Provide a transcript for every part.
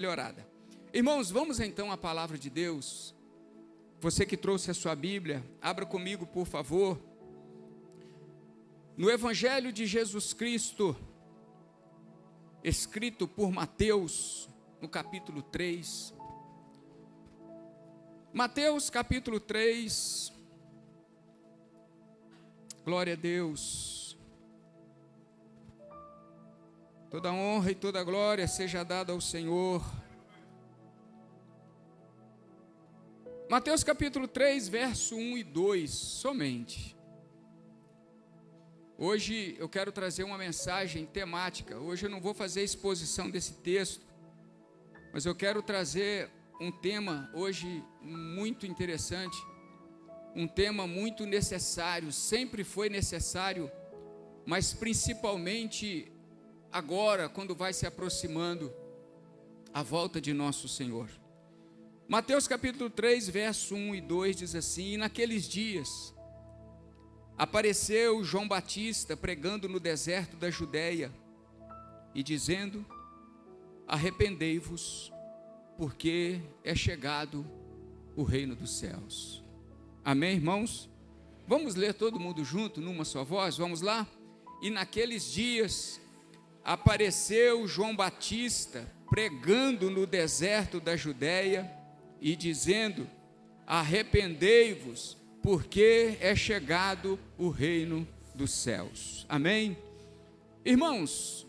Melhorada. Irmãos, vamos então à palavra de Deus. Você que trouxe a sua Bíblia, abra comigo, por favor, no Evangelho de Jesus Cristo, escrito por Mateus, no capítulo 3. Mateus capítulo 3, glória a Deus. Toda honra e toda glória seja dada ao Senhor. Mateus capítulo 3, verso 1 e 2, somente. Hoje eu quero trazer uma mensagem temática. Hoje eu não vou fazer exposição desse texto, mas eu quero trazer um tema hoje muito interessante, um tema muito necessário, sempre foi necessário, mas principalmente agora, quando vai se aproximando a volta de nosso Senhor. Mateus capítulo 3, verso 1 e 2 diz assim: E naqueles dias apareceu João Batista pregando no deserto da Judeia e dizendo: Arrependei-vos, porque é chegado o reino dos céus. Amém, irmãos? Vamos ler todo mundo junto, numa só voz? Vamos lá? E naqueles dias apareceu João Batista pregando no deserto da Judeia e dizendo: arrependei-vos, porque é chegado o reino dos céus. Amém? Irmãos,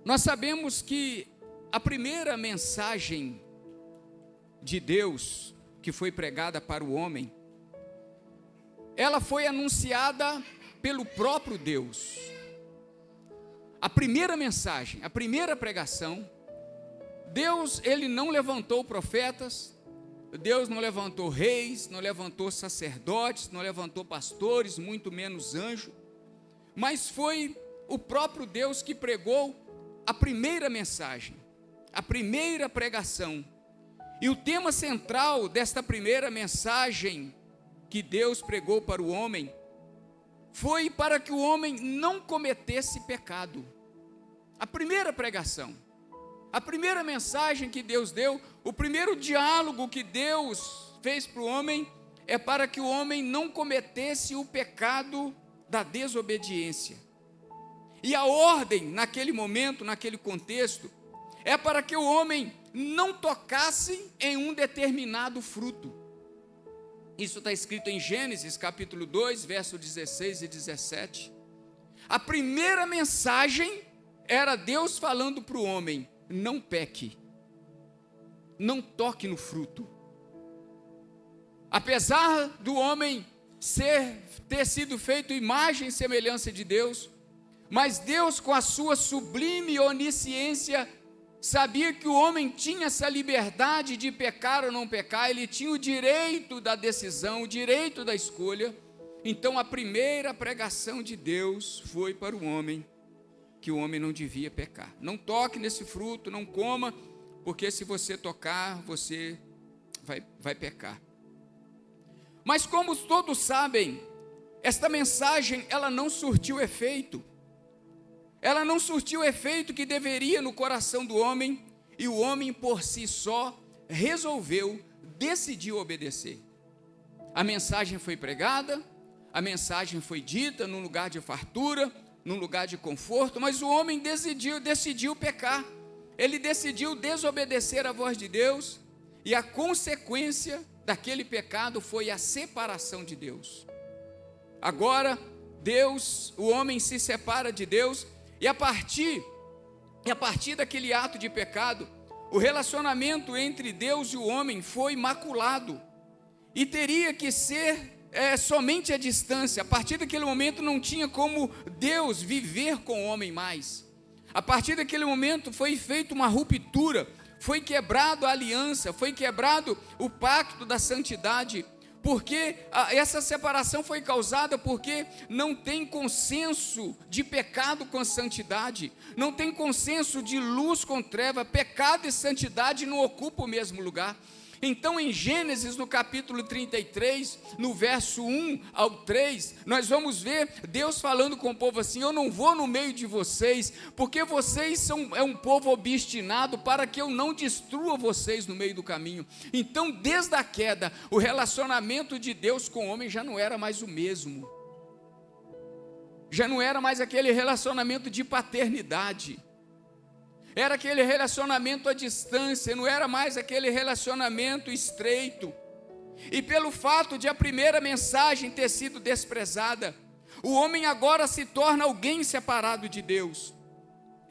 nós sabemos que a primeira mensagem de Deus que foi pregada para o homem, ela foi anunciada pelo próprio Deus. A primeira mensagem, a primeira pregação, Deus, ele não levantou profetas, Deus não levantou reis, não levantou sacerdotes, não levantou pastores, muito menos anjo, mas foi o próprio Deus que pregou a primeira mensagem, a primeira pregação. E o tema central desta primeira mensagem que Deus pregou para o homem foi para que o homem não cometesse pecado. A primeira pregação, a primeira mensagem que Deus deu, o primeiro diálogo que Deus fez para o homem é para que o homem não cometesse o pecado da desobediência. E a ordem naquele momento, naquele contexto, é para que o homem não tocasse em um determinado fruto. Isso está escrito em Gênesis capítulo 2, verso 16 e 17. A primeira mensagem era Deus falando para o homem: não peque, não toque no fruto. Apesar do homem ter sido feito imagem e semelhança de Deus, mas Deus, com a sua sublime onisciência, sabia que o homem tinha essa liberdade de pecar ou não pecar. Ele tinha o direito da decisão, o direito da escolha. Então a primeira pregação de Deus foi para o homem, que o homem não devia pecar. Não toque nesse fruto, não coma, porque se você tocar, você vai pecar. Mas como todos sabem, esta mensagem, ela não surtiu efeito. Ela não surtiu o efeito que deveria no coração do homem, e o homem por si só decidiu obedecer. A mensagem foi pregada, a mensagem foi dita num lugar de fartura, num lugar de conforto, mas o homem decidiu pecar. Ele decidiu desobedecer a voz de Deus, e a consequência daquele pecado foi a separação de Deus. Agora, o homem se separa de Deus, e a partir daquele ato de pecado, o relacionamento entre Deus e o homem foi maculado, e teria que ser somente à distância. A partir daquele momento não tinha como Deus viver com o homem mais. A partir daquele momento foi feita uma ruptura, foi quebrado a aliança, foi quebrado o pacto da santidade, porque essa separação foi causada porque não tem consenso de pecado com santidade, não tem consenso de luz com treva. Pecado e santidade não ocupam o mesmo lugar. Então, em Gênesis, no capítulo 33, no verso 1 ao 3, nós vamos ver Deus falando com o povo assim: eu não vou no meio de vocês, porque vocês é um povo obstinado, para que eu não destrua vocês no meio do caminho. Então, desde a queda, o relacionamento de Deus com o homem já não era mais o mesmo. Já não era mais aquele relacionamento de paternidade. Era aquele relacionamento à distância, não era mais aquele relacionamento estreito. E pelo fato de a primeira mensagem ter sido desprezada, o homem agora se torna alguém separado de Deus.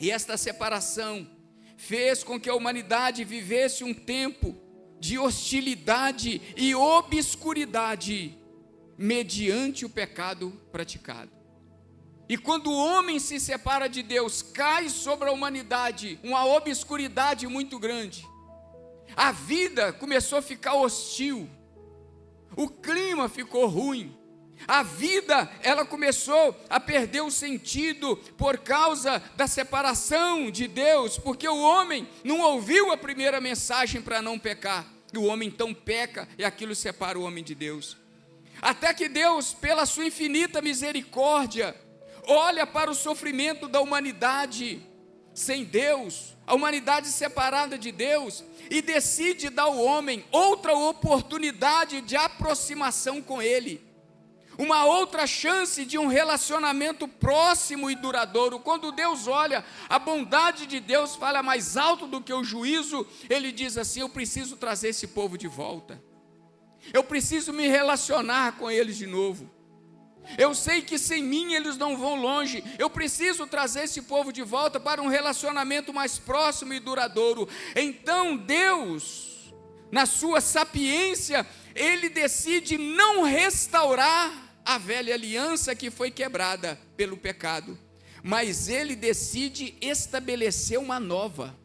E esta separação fez com que a humanidade vivesse um tempo de hostilidade e obscuridade, mediante o pecado praticado. E quando o homem se separa de Deus, cai sobre a humanidade uma obscuridade muito grande. A vida começou a ficar hostil, o clima ficou ruim, a vida ela começou a perder o sentido por causa da separação de Deus, porque o homem não ouviu a primeira mensagem para não pecar, e o homem então peca e aquilo separa o homem de Deus. Até que Deus, pela sua infinita misericórdia, olha para o sofrimento da humanidade sem Deus, a humanidade separada de Deus, e decide dar ao homem outra oportunidade de aproximação com Ele, uma outra chance de um relacionamento próximo e duradouro. Quando Deus olha, a bondade de Deus fala mais alto do que o juízo. Ele diz assim: eu preciso trazer esse povo de volta, eu preciso me relacionar com eles de novo. Eu sei que sem mim eles não vão longe. Eu preciso trazer esse povo de volta para um relacionamento mais próximo e duradouro. Então Deus, na sua sapiência, Ele decide não restaurar a velha aliança que foi quebrada pelo pecado, mas Ele decide estabelecer uma nova.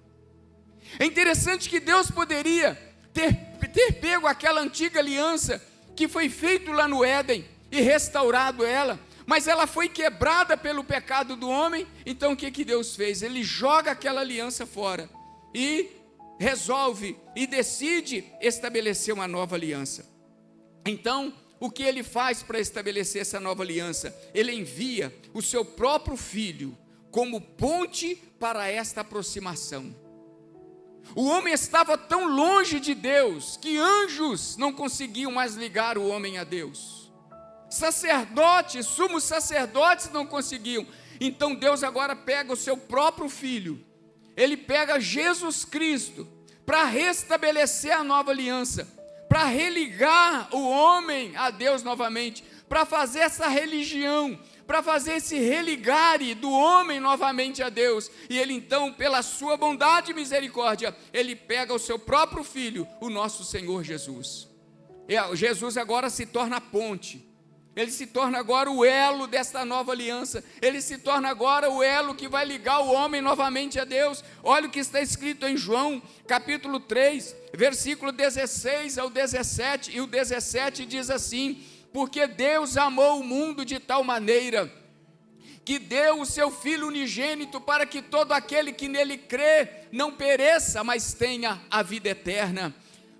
É interessante que Deus poderia ter pego aquela antiga aliança que foi feita lá no Éden e restaurado ela, mas ela foi quebrada pelo pecado do homem. Então o que Deus fez? Ele joga aquela aliança fora e resolve e decide estabelecer uma nova aliança. Então, o que Ele faz para estabelecer essa nova aliança? Ele envia o seu próprio Filho como ponte para esta aproximação. O homem estava tão longe de Deus que anjos não conseguiam mais ligar o homem a Deus. Sacerdotes, sumos sacerdotes não conseguiam. Então Deus agora pega o seu próprio Filho, Ele pega Jesus Cristo para restabelecer a nova aliança, para religar o homem a Deus novamente, para fazer essa religião, para fazer esse religare do homem novamente a Deus. E Ele então, pela sua bondade e misericórdia, Ele pega o seu próprio Filho, o nosso Senhor Jesus. Jesus agora se torna a ponte. Ele se torna agora o elo desta nova aliança. Ele se torna agora o elo que vai ligar o homem novamente a Deus. Olha o que está escrito em João, capítulo 3, versículo 16 ao 17. E o 17 diz assim: porque Deus amou o mundo de tal maneira que deu o seu Filho unigênito, para que todo aquele que nele crê não pereça, mas tenha a vida eterna.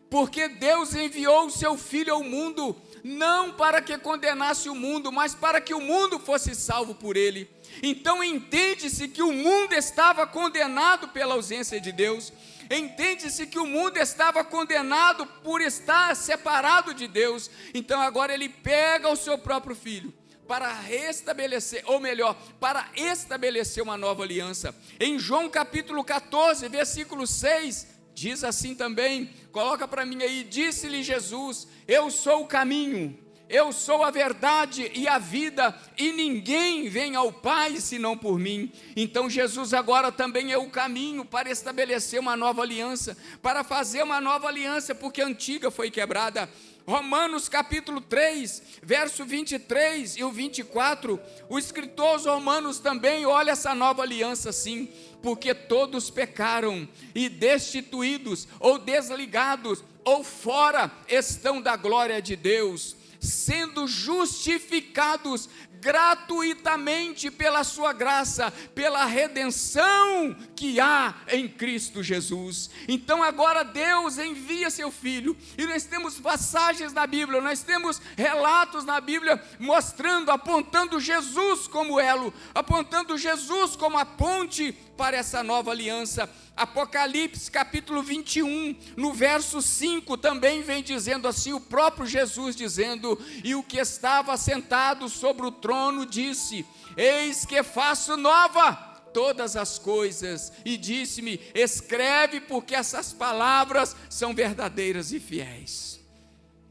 Porque Deus enviou o seu Filho ao mundo, não para que condenasse o mundo, mas para que o mundo fosse salvo por ele. Então entende-se que o mundo estava condenado pela ausência de Deus. Entende-se que o mundo estava condenado por estar separado de Deus. Então agora Ele pega o seu próprio Filho para restabelecer, ou melhor, para estabelecer uma nova aliança. Em João capítulo 14, versículo 6, diz assim também, coloca para mim aí: disse-lhe Jesus: eu sou o caminho, eu sou a verdade e a vida, e ninguém vem ao Pai senão por mim. Então Jesus agora também é o caminho para estabelecer uma nova aliança, para fazer uma nova aliança, porque a antiga foi quebrada. Romanos capítulo 3, verso 23 e o 24, o escritor aos Romanos também olha essa nova aliança assim: porque todos pecaram e destituídos, ou desligados, ou fora estão da glória de Deus, sendo justificados gratuitamente pela sua graça, pela redenção que há em Cristo Jesus. Então agora Deus envia seu Filho, e nós temos passagens na Bíblia, nós temos relatos na Bíblia mostrando, apontando Jesus como elo, apontando Jesus como a ponte para essa nova aliança. Apocalipse capítulo 21, no verso 5, também vem dizendo assim, o próprio Jesus dizendo: e o que estava sentado sobre o trono disse: eis que faço nova todas as coisas, e disse-me: escreve, porque essas palavras são verdadeiras e fiéis.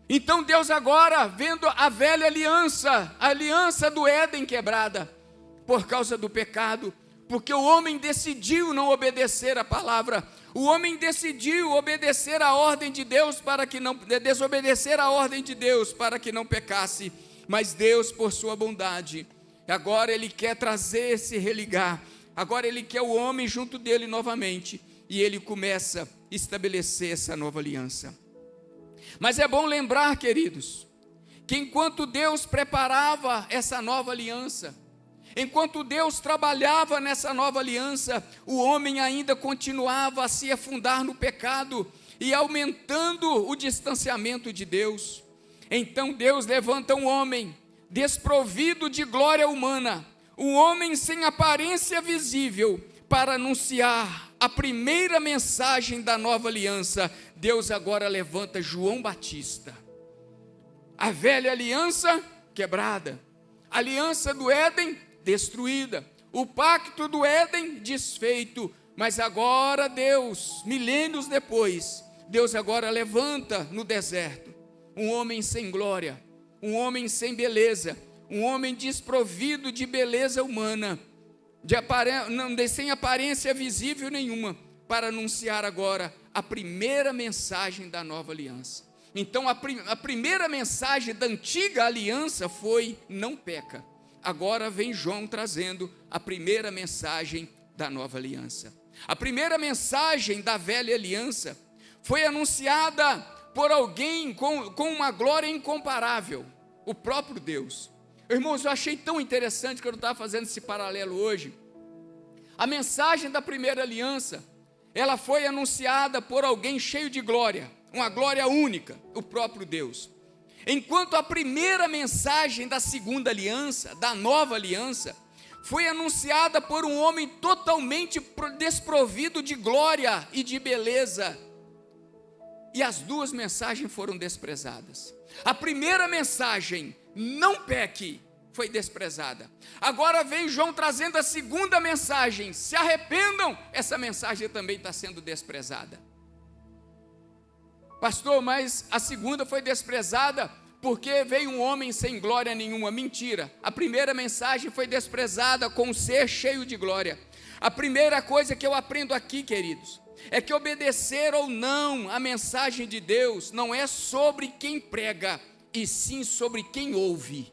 Então Deus agora, vendo a velha aliança, a aliança do Éden quebrada, por causa do pecado, porque o homem decidiu não obedecer a palavra, o homem decidiu obedecer a ordem de Deus para que não, desobedecer a ordem de Deus para que não pecasse, mas Deus, por sua bondade, agora Ele quer trazer esse religar, agora Ele quer o homem junto dele novamente, e Ele começa a estabelecer essa nova aliança. Mas é bom lembrar, queridos, que enquanto Deus preparava essa nova aliança, enquanto Deus trabalhava nessa nova aliança, o homem ainda continuava a se afundar no pecado e aumentando o distanciamento de Deus. Então Deus levanta um homem desprovido de glória humana, um homem sem aparência visível, para anunciar a primeira mensagem da nova aliança. Deus agora levanta João Batista. A velha aliança quebrada, a aliança do Éden destruída, o pacto do Éden desfeito, mas agora Deus, milênios depois, Deus agora levanta no deserto um homem sem glória, um homem sem beleza, um homem desprovido de beleza humana, sem aparência visível nenhuma, para anunciar agora a primeira mensagem da nova aliança. Então a primeira mensagem da antiga aliança foi: não peca. Agora vem João trazendo a primeira mensagem da nova aliança. A primeira mensagem da velha aliança foi anunciada por alguém com uma glória incomparável, o próprio Deus. Irmãos, eu achei tão interessante que eu estava fazendo esse paralelo hoje. A mensagem da primeira aliança, ela foi anunciada por alguém cheio de glória, uma glória única, o próprio Deus. Enquanto a primeira mensagem da segunda aliança, da nova aliança, foi anunciada por um homem totalmente desprovido de glória e de beleza. E as duas mensagens foram desprezadas. A primeira mensagem, não peque, foi desprezada. Agora vem João trazendo a segunda mensagem, se arrependam, essa mensagem também está sendo desprezada. Pastor, mas a segunda foi desprezada porque veio um homem sem glória nenhuma. Mentira, a primeira mensagem foi desprezada com um ser cheio de glória. A primeira coisa que eu aprendo aqui, queridos, é que obedecer ou não a mensagem de Deus não é sobre quem prega, e sim sobre quem ouve.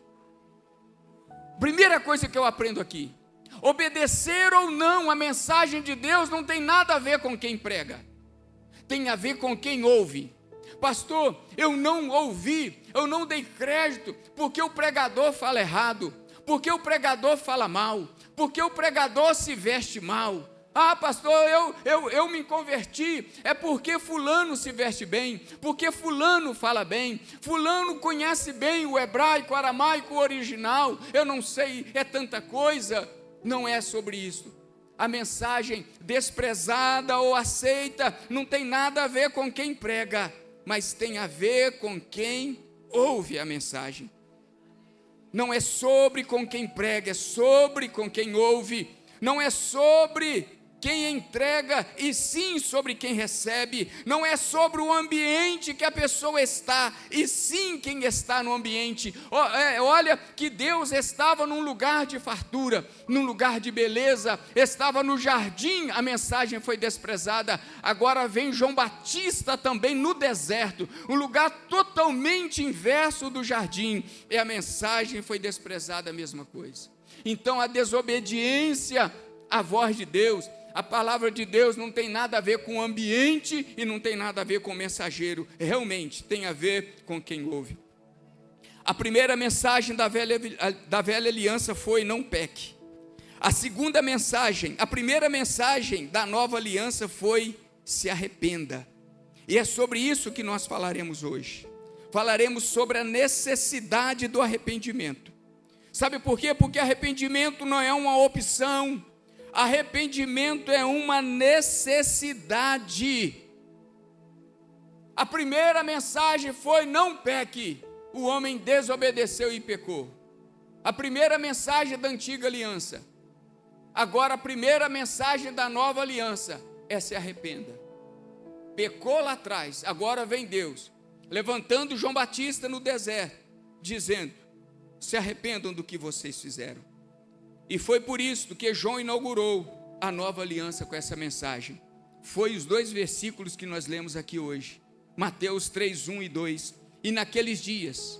Primeira coisa que eu aprendo aqui: obedecer ou não a mensagem de Deus não tem nada a ver com quem prega, tem a ver com quem ouve. Pastor, eu não ouvi, eu não dei crédito, porque o pregador fala errado, porque o pregador fala mal, porque o pregador se veste mal. Ah, pastor, eu me converti, é porque fulano se veste bem, porque fulano fala bem, fulano conhece bem o hebraico, o aramaico, o original, eu não sei, é tanta coisa. Não é sobre isso. A mensagem desprezada ou aceita não tem nada a ver com quem prega, mas tem a ver com quem ouve a mensagem. Não é sobre com quem prega, é sobre com quem ouve. Não é sobre quem entrega, e sim sobre quem recebe. Não é sobre o ambiente que a pessoa está, e sim quem está no ambiente. Olha que Deus estava num lugar de fartura, num lugar de beleza, estava no jardim, a mensagem foi desprezada. Agora vem João Batista também no deserto, um lugar totalmente inverso do jardim, e a mensagem foi desprezada, a mesma coisa. Então a desobediência à voz de Deus, a palavra de Deus, não tem nada a ver com o ambiente e não tem nada a ver com o mensageiro, realmente tem a ver com quem ouve. A primeira mensagem da velha aliança foi: não peque. A segunda mensagem, a primeira mensagem da nova aliança foi: se arrependa. E é sobre isso que nós falaremos hoje. Falaremos sobre a necessidade do arrependimento. Sabe por quê? Porque arrependimento não é uma opção. Arrependimento é uma necessidade. A primeira mensagem foi: não peque. O homem desobedeceu e pecou. A primeira mensagem da antiga aliança. Agora a primeira mensagem da nova aliança é: se arrependa. Pecou lá atrás, agora vem Deus, levantando João Batista no deserto, dizendo: se arrependam do que vocês fizeram. E foi por isso que João inaugurou a nova aliança com essa mensagem. Foi os 2 versículos que nós lemos aqui hoje, Mateus 3, 1 e 2. E naqueles dias,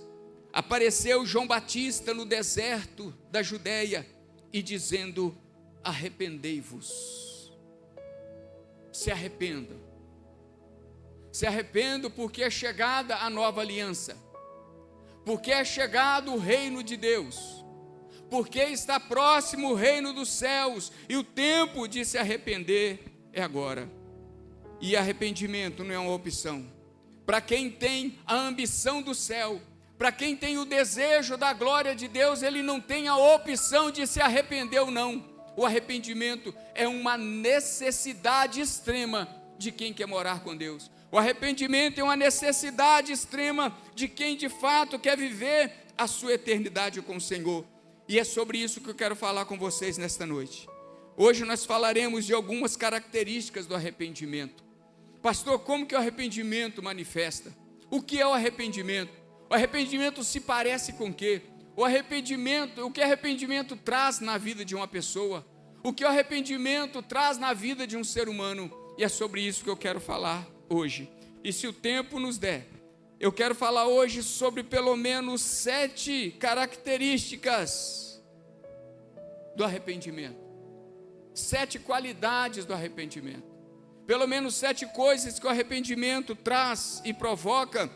apareceu João Batista no deserto da Judeia, e dizendo: arrependei-vos. Se arrependam. Se arrependam, porque é chegada a nova aliança, porque é chegado o reino de Deus, porque está próximo o reino dos céus, e o tempo de se arrepender é agora. E arrependimento não é uma opção. Para quem tem a ambição do céu, para quem tem o desejo da glória de Deus, ele não tem a opção de se arrepender ou não. O arrependimento é uma necessidade extrema de quem quer morar com Deus. O arrependimento é uma necessidade extrema de quem de fato quer viver a sua eternidade com o Senhor. E é sobre isso que eu quero falar com vocês nesta noite. Hoje nós falaremos de algumas características do arrependimento. Pastor, como que o arrependimento manifesta? O que é o arrependimento? O arrependimento se parece com o quê? O que arrependimento traz na vida de uma pessoa? O que o arrependimento traz na vida de um ser humano? E é sobre isso que eu quero falar hoje. E se o tempo nos der, eu quero falar hoje sobre pelo menos 7 características do arrependimento. 7 qualidades do arrependimento. Pelo menos 7 coisas que o arrependimento traz e provoca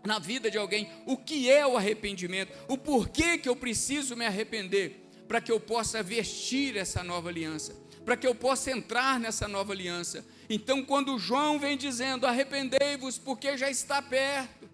na vida de alguém. O que é o arrependimento? O porquê que eu preciso me arrepender? Para que eu possa vestir essa nova aliança, para que eu possa entrar nessa nova aliança. Então, quando João vem dizendo: arrependei-vos, porque já está perto,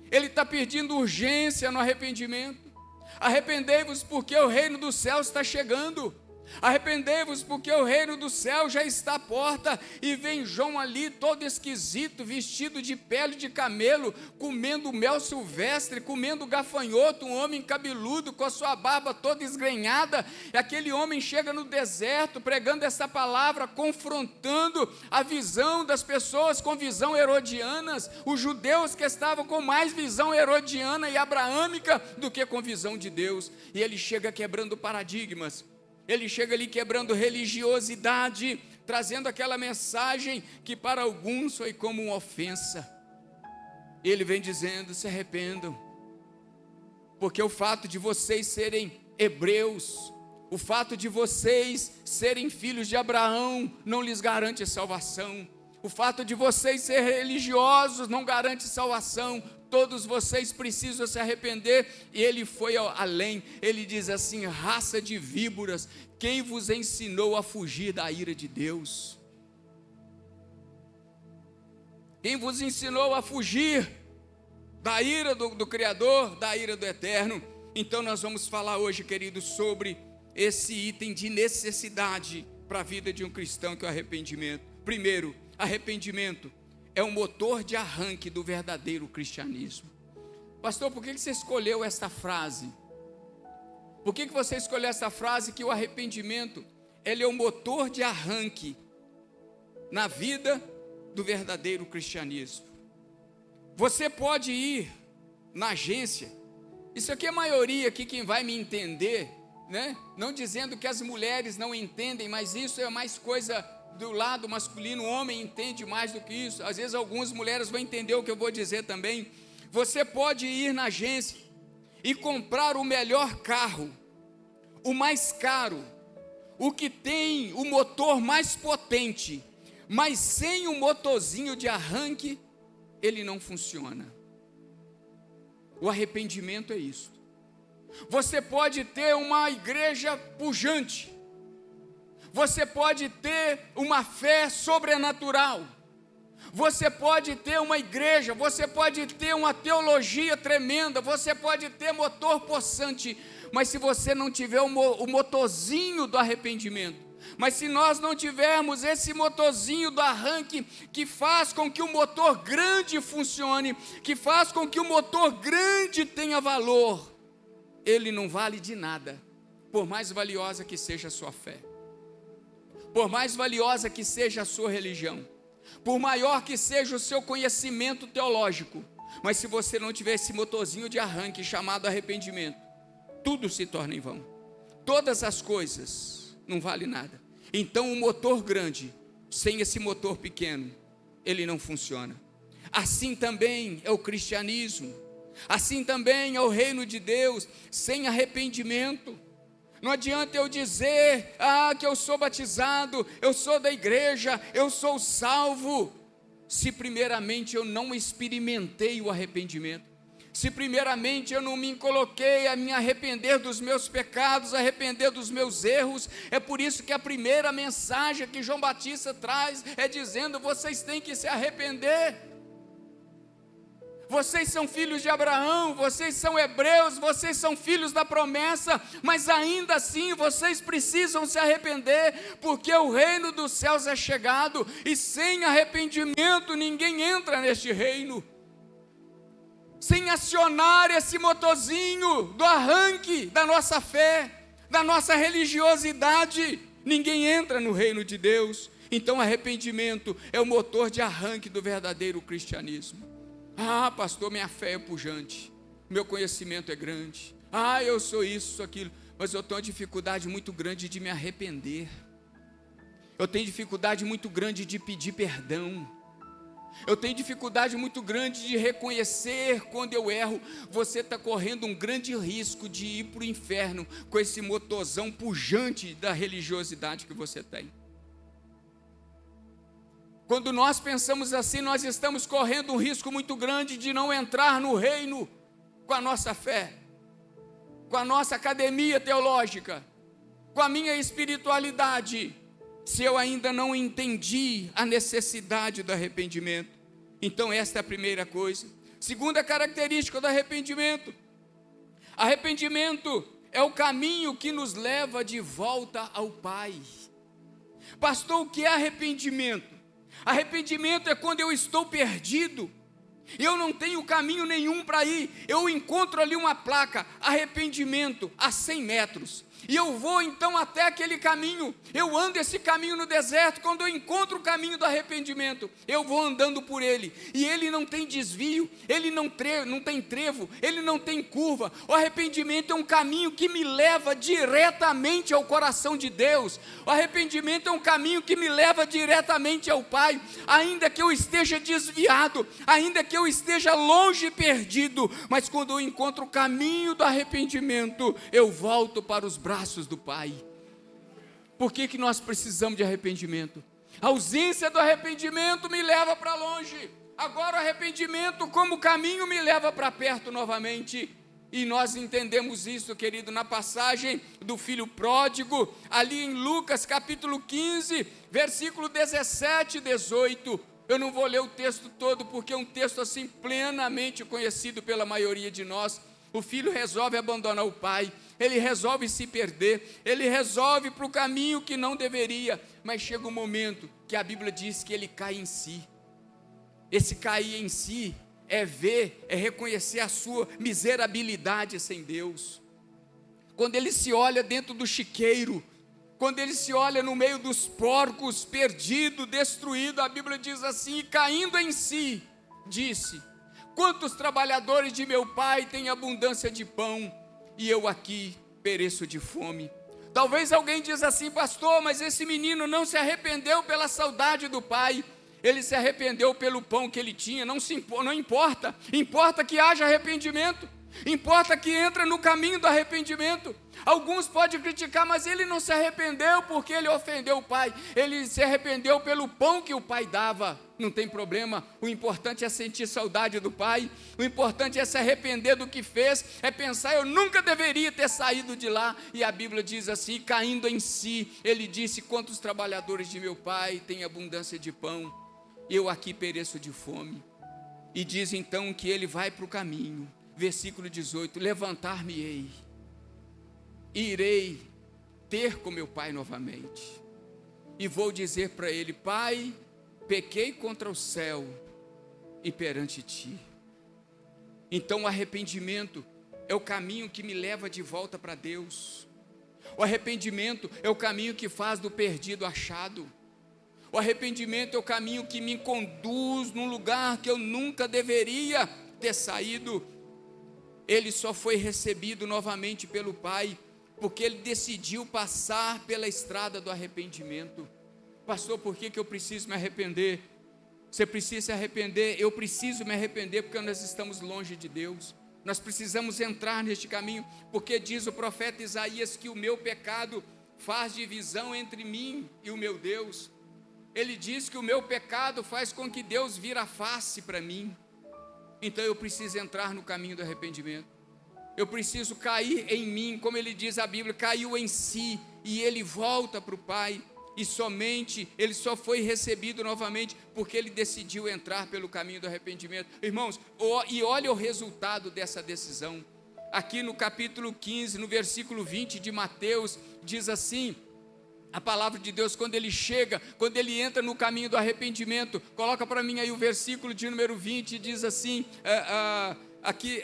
ele está pedindo urgência no arrependimento. Arrependei-vos, porque o reino dos céus está chegando. Arrependei-vos, porque o reino do céu já está à porta. E vem João ali todo esquisito, vestido de pele de camelo, comendo mel silvestre, comendo gafanhoto, um homem cabeludo com a sua barba toda esgrenhada. E aquele homem chega no deserto pregando essa palavra, confrontando a visão das pessoas com visão herodianas, os judeus que estavam com mais visão herodiana e abraâmica do que com visão de Deus. E ele chega quebrando paradigmas. Ele chega ali quebrando religiosidade, trazendo aquela mensagem que para alguns foi como uma ofensa. Ele vem dizendo: se arrependam, porque o fato de vocês serem hebreus, o fato de vocês serem filhos de Abraão não lhes garante salvação. O fato de vocês serem religiosos não garante salvação. Todos vocês precisam se arrepender. E ele foi além, ele diz assim: raça de víboras, quem vos ensinou a fugir da ira de Deus? Quem vos ensinou a fugir da ira do Criador, da ira do Eterno? Então nós vamos falar hoje, queridos, sobre esse item de necessidade para a vida de um cristão, que é o arrependimento. Primeiro, arrependimento é um motor de arranque do verdadeiro cristianismo. Pastor, por que você escolheu esta frase? Por que você escolheu essa frase, que o arrependimento ele é um motor de arranque na vida do verdadeiro cristianismo? Você pode ir na agência, isso aqui é a maioria aqui, quem vai me entender, né? Não dizendo que as mulheres não entendem, mas isso é mais coisa do lado masculino. O homem entende mais do que isso. Às vezes algumas mulheres vão entender o que eu vou dizer também. Você pode ir na agência e comprar o melhor carro, o mais caro, o que tem o motor mais potente, mas sem o motorzinho de arranque, ele não funciona. O arrependimento é isso. Você pode ter uma igreja pujante, você pode ter uma fé sobrenatural, você pode ter uma igreja, você pode ter uma teologia tremenda, você pode ter motor possante, mas se você não tiver o motorzinho do arrependimento, mas se nós não tivermos esse motorzinho do arranque, que faz com que o motor grande funcione, que faz com que o motor grande tenha valor, ele não vale de nada, por mais valiosa que seja a sua fé, por mais valiosa que seja a sua religião, por maior que seja o seu conhecimento teológico, mas se você não tiver esse motorzinho de arranque chamado arrependimento, tudo se torna em vão, todas as coisas não valem nada. Então o motor grande, sem esse motor pequeno, ele não funciona. Assim também é o cristianismo, assim também é o reino de Deus, sem arrependimento. Não adianta eu dizer, que eu sou batizado, eu sou da igreja, eu sou salvo, se primeiramente eu não experimentei o arrependimento, se primeiramente eu não me coloquei a me arrepender dos meus pecados, arrepender dos meus erros. É por isso que a primeira mensagem que João Batista traz é dizendo: vocês têm que se arrepender. Vocês são filhos de Abraão, vocês são hebreus, vocês são filhos da promessa, mas ainda assim vocês precisam se arrepender, porque o reino dos céus é chegado, e sem arrependimento ninguém entra neste reino. Sem acionar esse motorzinho do arranque da nossa fé, da nossa religiosidade, ninguém entra no reino de Deus. Então arrependimento é o motor de arranque do verdadeiro cristianismo. Pastor, minha fé é pujante, meu conhecimento é grande, eu sou isso, sou aquilo, mas eu tenho uma dificuldade muito grande de me arrepender, eu tenho dificuldade muito grande de pedir perdão, eu tenho dificuldade muito grande de reconhecer quando eu erro. Você está correndo um grande risco de ir para o inferno com esse motorzão pujante da religiosidade que você tem. Quando nós pensamos assim, nós estamos correndo um risco muito grande de não entrar no reino com a nossa fé, com a nossa academia teológica, com a minha espiritualidade, se eu ainda não entendi a necessidade do arrependimento. Então esta é a primeira coisa. Segunda característica do arrependimento: arrependimento é o caminho que nos leva de volta ao Pai. Pastor, o que é arrependimento? Arrependimento é quando eu estou perdido, eu não tenho caminho nenhum para ir, eu encontro ali uma placa, arrependimento, a 100 metros, e eu vou então até aquele caminho, eu ando esse caminho no deserto. Quando eu encontro o caminho do arrependimento, eu vou andando por ele, e ele não tem desvio, ele não tem trevo, ele não tem curva. O arrependimento é um caminho que me leva diretamente ao coração de Deus, o arrependimento é um caminho que me leva diretamente ao Pai, ainda que eu esteja desviado, ainda que eu esteja longe e perdido, mas quando eu encontro o caminho do arrependimento, eu volto para os braços do Pai. Por que nós precisamos de arrependimento? A ausência do arrependimento me leva para longe, agora o arrependimento como caminho me leva para perto novamente. E nós entendemos isso, querido, na passagem do filho pródigo, ali em Lucas capítulo 15, versículo 17 e 18, eu não vou ler o texto todo, porque é um texto assim plenamente conhecido pela maioria de nós. O filho resolve abandonar o pai, ele resolve se perder, ele resolve para o caminho que não deveria, mas chega um momento que a Bíblia diz que ele cai em si. Esse cair em si é ver, é reconhecer a sua miserabilidade sem Deus. Quando ele se olha dentro do chiqueiro, quando ele se olha no meio dos porcos, perdido, destruído, a Bíblia diz assim: e caindo em si, disse: quantos trabalhadores de meu pai têm abundância de pão, e eu aqui pereço de fome. Talvez alguém diz assim: pastor, mas esse menino não se arrependeu pela saudade do pai, ele se arrependeu pelo pão que ele tinha. Não importa, importa que haja arrependimento. Importa que entra no caminho do arrependimento. Alguns podem criticar, mas ele não se arrependeu porque ele ofendeu o pai. Ele se arrependeu pelo pão que o pai dava. Não tem problema. O importante é sentir saudade do pai. O importante é se arrepender do que fez. É pensar, eu nunca deveria ter saído de lá. E a Bíblia diz assim, caindo em si, ele disse, quantos trabalhadores de meu pai têm abundância de pão, eu aqui pereço de fome. E diz então que ele vai para o caminho. Versículo 18, levantar-me-ei, irei ter com meu pai novamente, e vou dizer para ele, pai, pequei contra o céu e perante ti. Então o arrependimento é o caminho que me leva de volta para Deus. O arrependimento é o caminho que faz do perdido achado. O arrependimento é o caminho que me conduz num lugar que eu nunca deveria ter saído. Ele só foi recebido novamente pelo Pai, porque ele decidiu passar pela estrada do arrependimento. Pastor, por que eu preciso me arrepender? Você precisa se arrepender, eu preciso me arrepender, porque nós estamos longe de Deus. Nós precisamos entrar neste caminho, porque diz o profeta Isaías que o meu pecado faz divisão entre mim e o meu Deus. Ele diz que o meu pecado faz com que Deus vira a face para mim. Então eu preciso entrar no caminho do arrependimento. Eu preciso cair em mim, como ele diz a Bíblia, caiu em si, e ele volta para o Pai, e somente, ele só foi recebido novamente, porque ele decidiu entrar pelo caminho do arrependimento. Irmãos, e olha o resultado dessa decisão. Aqui no capítulo 15, no versículo 20 de Mateus, diz assim, a palavra de Deus, quando ele chega, quando ele entra no caminho do arrependimento, coloca para mim aí o versículo de número 20, diz assim, aqui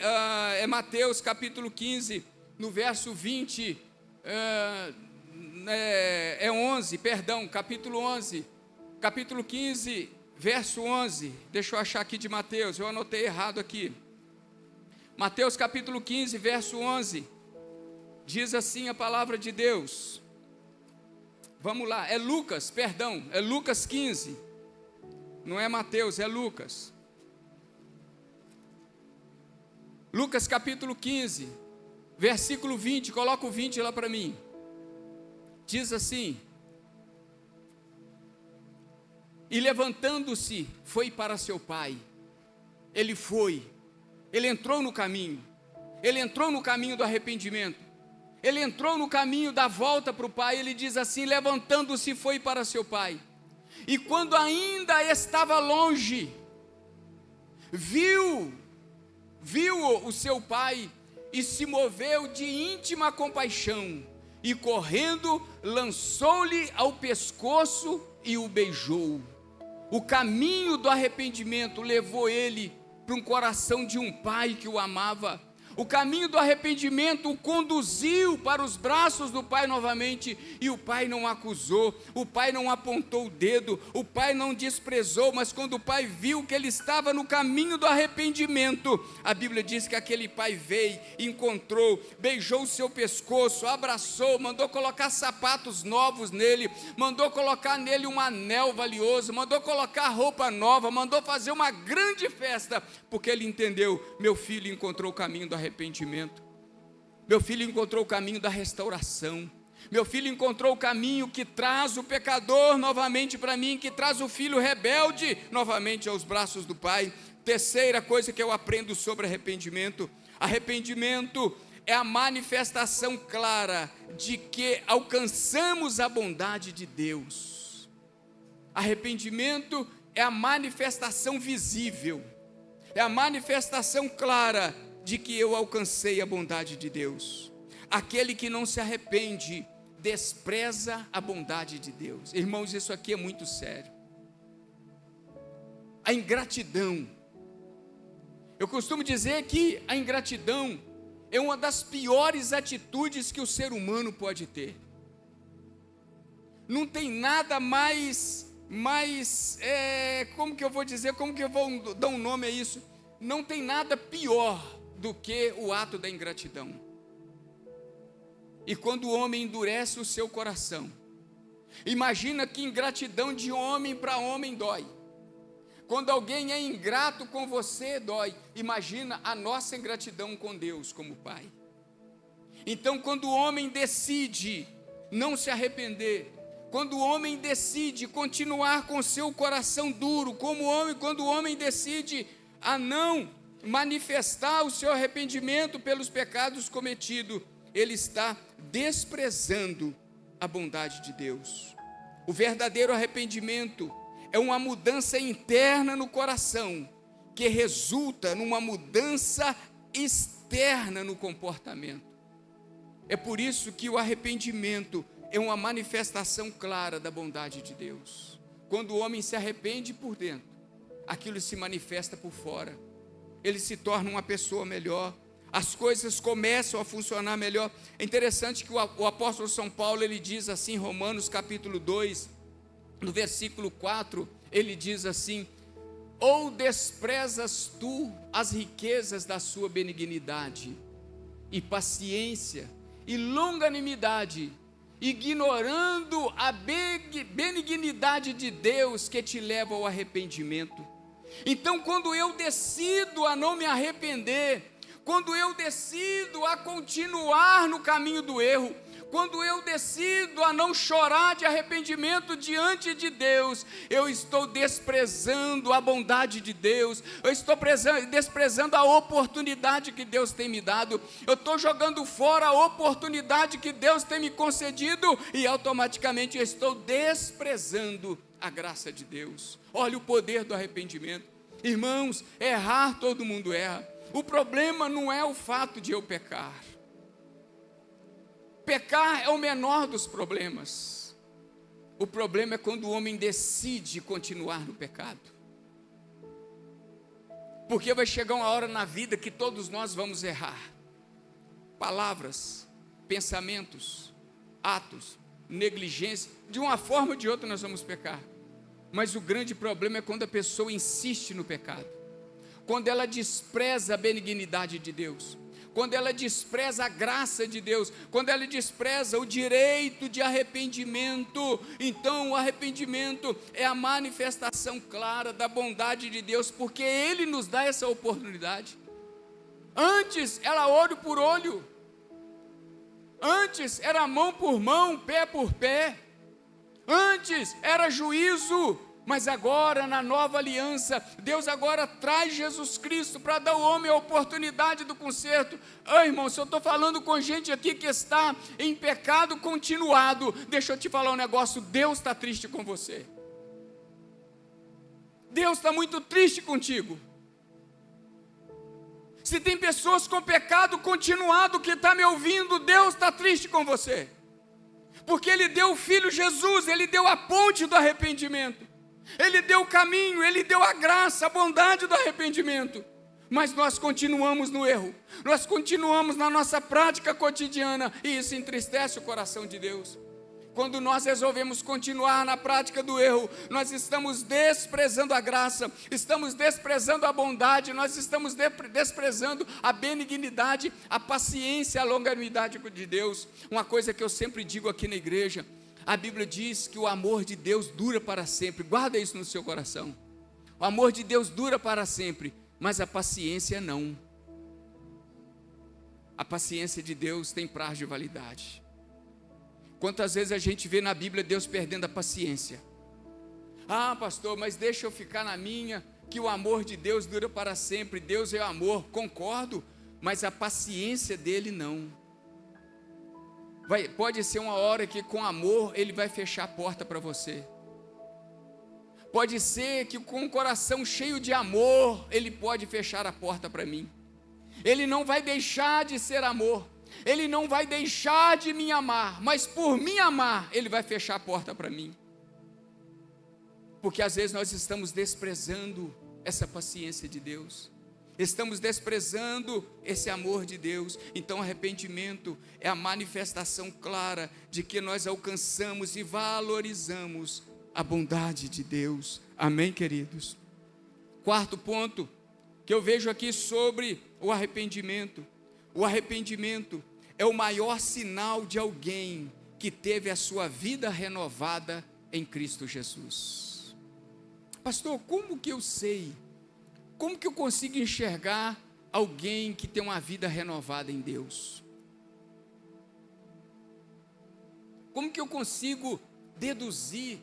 é Mateus capítulo 15, no verso 20, é 11, perdão, capítulo 11, capítulo 15, verso 11, deixa eu achar aqui de Mateus, eu anotei errado aqui, Mateus capítulo 15, verso 11, diz assim a palavra de Deus, vamos lá, é Lucas 15, não é Mateus, é Lucas. Lucas capítulo 15, versículo 20, coloca o 20 lá para mim. Diz assim, e levantando-se, foi para seu pai. Ele entrou no caminho, ele entrou no caminho do arrependimento. Ele entrou no caminho da volta para o pai, ele diz assim, levantando-se foi para seu pai, e quando ainda estava longe, viu o seu pai, e se moveu de íntima compaixão, e correndo, lançou-lhe ao pescoço e o beijou. O caminho do arrependimento levou ele para um coração de um pai que o amava. O caminho do arrependimento o conduziu para os braços do pai novamente, e o pai não acusou, o pai não apontou o dedo, o pai não desprezou, mas quando o pai viu que ele estava no caminho do arrependimento, a Bíblia diz que aquele pai veio, encontrou, beijou o seu pescoço, abraçou, mandou colocar sapatos novos nele, mandou colocar nele um anel valioso, mandou colocar roupa nova, mandou fazer uma grande festa, porque ele entendeu, meu filho encontrou o caminho do arrependimento, meu filho encontrou o caminho da restauração, meu filho encontrou o caminho que traz o pecador novamente para mim, que traz o filho rebelde novamente aos braços do pai. Terceira coisa que eu aprendo sobre arrependimento é a manifestação clara de que alcançamos a bondade de Deus. Arrependimento é a manifestação visível, é a manifestação clara de que eu alcancei a bondade de Deus. Aquele que não se arrepende, despreza a bondade de Deus. Irmãos, isso aqui é muito sério. A ingratidão. Eu costumo dizer que a ingratidão é uma das piores atitudes que o ser humano pode ter. Não tem nada como que eu vou dizer, como que eu vou dar um nome a isso? Não tem nada pior do que o ato da ingratidão. E quando o homem endurece o seu coração, imagina que ingratidão de homem para homem dói, Quando alguém é ingrato com você, dói. Imagina a nossa ingratidão com Deus como Pai. Então, quando o homem decide não se arrepender, quando o homem decide continuar com seu coração duro, quando o homem decide a não manifestar o seu arrependimento pelos pecados cometidos, ele está desprezando a bondade de Deus. O verdadeiro arrependimento é uma mudança interna no coração, que resulta numa mudança externa no comportamento. É por isso que o arrependimento é uma manifestação clara da bondade de Deus. Quando o homem se arrepende por dentro, aquilo se manifesta por fora. Ele se torna uma pessoa melhor, as coisas começam a funcionar melhor. É interessante que o apóstolo São Paulo, ele diz assim, em Romanos capítulo 2, no versículo 4, ele diz assim: ou desprezas tu as riquezas da sua benignidade e paciência e longanimidade, ignorando a benignidade de Deus que te leva ao arrependimento. Então, quando eu decido a não me arrepender, quando eu decido a continuar no caminho do erro, quando eu decido a não chorar de arrependimento diante de Deus, eu estou desprezando a bondade de Deus, eu estou desprezando a oportunidade que Deus tem me dado, eu estou jogando fora a oportunidade que Deus tem me concedido, e automaticamente eu estou desprezando a graça de Deus. Olha o poder do arrependimento. Irmãos, errar todo mundo erra. O problema não é o fato de eu pecar. Pecar é o menor dos problemas. O problema é quando o homem decide continuar no pecado. Porque vai chegar uma hora na vida que todos nós vamos errar. Palavras, pensamentos, atos, negligência, de uma forma ou de outra nós vamos pecar. Mas o grande problema é quando a pessoa insiste no pecado, quando ela despreza a benignidade de Deus, quando ela despreza a graça de Deus, quando ela despreza o direito de arrependimento. Então o arrependimento é a manifestação clara da bondade de Deus, porque Ele nos dá essa oportunidade. Antes era olho por olho, antes era mão por mão, pé por pé, antes era juízo, mas agora na nova aliança, Deus agora traz Jesus Cristo para dar ao homem a oportunidade do conserto. Irmão, se eu estou falando com gente aqui que está em pecado continuado, deixa eu te falar um negócio, Deus está triste com você. Deus está muito triste contigo. Se tem pessoas com pecado continuado que está me ouvindo, Deus está triste com você. Porque Ele deu o Filho Jesus, Ele deu a ponte do arrependimento. Ele deu o caminho, Ele deu a graça, a bondade do arrependimento. Mas nós continuamos no erro, nós continuamos na nossa prática cotidiana, e isso entristece o coração de Deus. Quando nós resolvemos continuar na prática do erro, nós estamos desprezando a graça, estamos desprezando a bondade, nós estamos desprezando a benignidade, a paciência, a longanimidade de Deus. Uma coisa que eu sempre digo aqui na igreja: a Bíblia diz que o amor de Deus dura para sempre. Guarda isso no seu coração. O amor de Deus dura para sempre, mas a paciência não. A paciência de Deus tem prazo de validade. Quantas vezes a gente vê na Bíblia Deus perdendo a paciência? Ah, pastor, mas deixa eu ficar na minha, que o amor de Deus dura para sempre. Deus é amor, concordo, mas a paciência dele não. Pode ser uma hora que com amor Ele vai fechar a porta para você. Pode ser que com um coração cheio de amor Ele pode fechar a porta para mim. Ele não vai deixar de ser amor, Ele não vai deixar de me amar, mas por me amar Ele vai fechar a porta para mim. Porque às vezes nós estamos desprezando essa paciência de Deus, estamos desprezando esse amor de Deus. Então arrependimento é a manifestação clara de que nós alcançamos e valorizamos a bondade de Deus. Amém, queridos? Quarto ponto que eu vejo aqui sobre o arrependimento: o arrependimento é o maior sinal de alguém que teve a sua vida renovada em Cristo Jesus. A Pastor, como que eu sei? Como que eu consigo enxergar alguém que tem uma vida renovada em Deus? Como que eu consigo deduzir?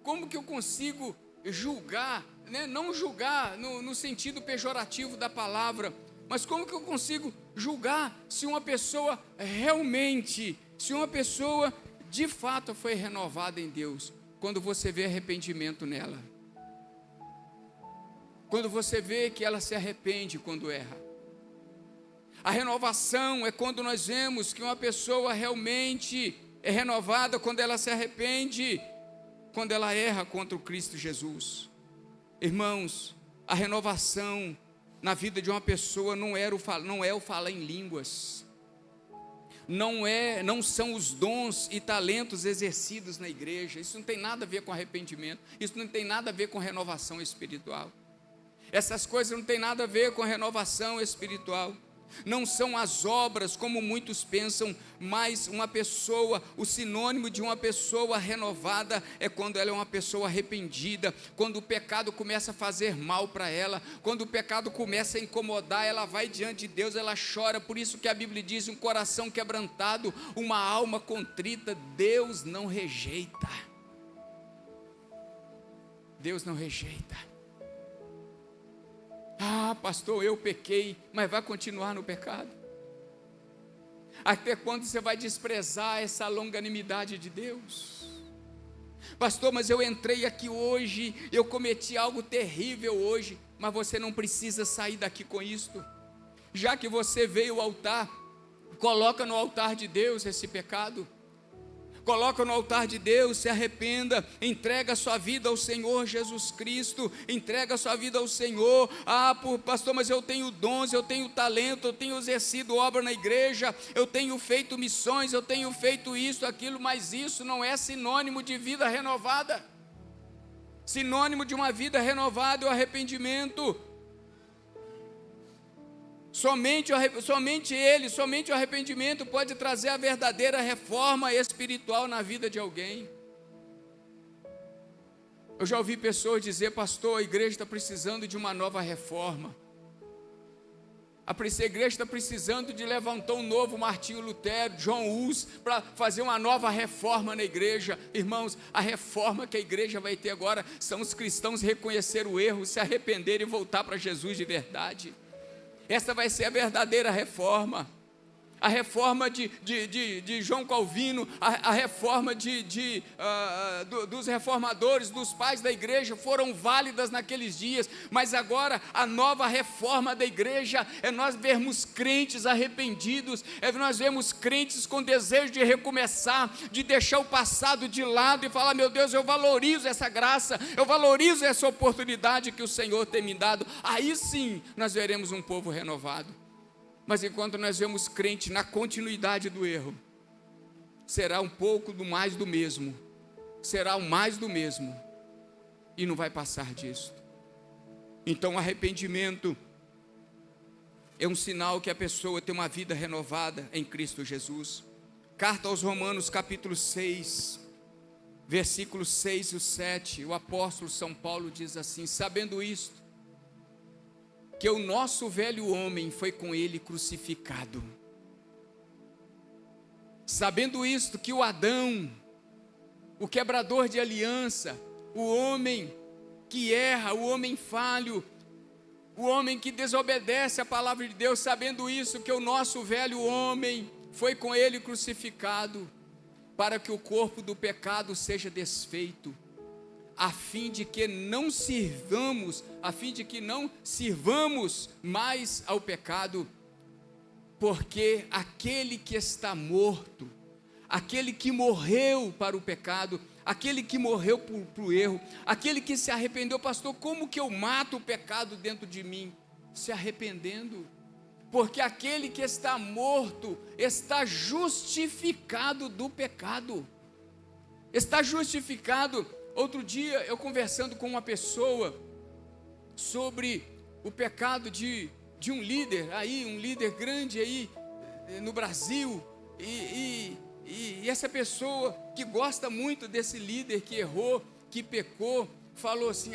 Como que eu consigo julgar, né? Não julgar no sentido pejorativo da palavra, mas como que eu consigo julgar se uma pessoa realmente, se uma pessoa de fato foi renovada em Deus? Quando você vê arrependimento nela, quando você vê que ela se arrepende quando erra. A renovação é quando nós vemos que uma pessoa realmente é renovada, quando ela se arrepende, quando ela erra contra o Cristo Jesus. Irmãos, a renovação na vida de uma pessoa não é o falar em línguas, não são os dons e talentos exercidos na igreja. Isso não tem nada a ver com arrependimento, isso não tem nada a ver com renovação espiritual. Essas coisas não tem nada a ver com renovação espiritual. Não são as obras como muitos pensam, mas uma pessoa, o sinônimo de uma pessoa renovada é quando ela é uma pessoa arrependida, quando o pecado começa a fazer mal para ela, quando o pecado começa a incomodar, ela vai diante de Deus, ela chora. Por isso que a Bíblia diz: um coração quebrantado, uma alma contrita, Deus não rejeita. Deus não rejeita. Ah, pastor, eu pequei, mas vai continuar no pecado? Até quando você vai desprezar essa longanimidade de Deus? Pastor, mas eu entrei aqui hoje, eu cometi algo terrível hoje, mas você não precisa sair daqui com isto. Já que você veio ao altar, coloca no altar de Deus esse pecado. Coloca no altar de Deus, se arrependa, entrega a sua vida ao Senhor Jesus Cristo, entrega a sua vida ao Senhor. Ah, pastor, mas eu tenho dons, eu tenho talento, eu tenho exercido obra na igreja, eu tenho feito missões, eu tenho feito isso, aquilo, mas isso não é sinônimo de vida renovada. Sinônimo de uma vida renovada é o arrependimento. Somente o arrependimento pode trazer a verdadeira reforma espiritual na vida de alguém. Eu já ouvi pessoas dizer: pastor, a igreja está precisando de uma nova reforma. A igreja está precisando de levantar um novo Martinho Lutero, John Hus, para fazer uma nova reforma na igreja. Irmãos, a reforma que a igreja vai ter agora são os cristãos reconhecer o erro, se arrepender e voltar para Jesus de verdade. Essa vai ser a verdadeira reforma. A reforma de João Calvino, a reforma dos reformadores, dos pais da igreja foram válidas naqueles dias, mas agora a nova reforma da igreja é nós vermos crentes arrependidos, é nós vermos crentes com desejo de recomeçar, de deixar o passado de lado e falar: meu Deus, eu valorizo essa graça, eu valorizo essa oportunidade que o Senhor tem me dado. Aí sim nós veremos um povo renovado. Mas enquanto nós vemos crente na continuidade do erro, será um pouco do mais do mesmo, será o mais do mesmo, e não vai passar disso. Então o arrependimento é um sinal que a pessoa tem uma vida renovada em Cristo Jesus. Carta aos Romanos capítulo 6, versículos 6 e 7, o apóstolo São Paulo diz assim: sabendo isto, que o nosso velho homem foi com ele crucificado. Sabendo isto, que o Adão, o quebrador de aliança, o homem que erra, o homem falho, o homem que desobedece à palavra de Deus, sabendo isso, que o nosso velho homem foi com ele crucificado, para que o corpo do pecado seja desfeito, a fim de que não sirvamos mais ao pecado, porque aquele que está morto, aquele que morreu para o pecado, aquele que morreu para o erro, aquele que se arrependeu. Pastor, como que eu mato o pecado dentro de mim? Se arrependendo, porque aquele que está morto está justificado do pecado, está justificado. Outro dia, eu conversando com uma pessoa sobre o pecado de um líder aí, um líder grande aí no Brasil, e essa pessoa que gosta muito desse líder que errou, que pecou, falou assim: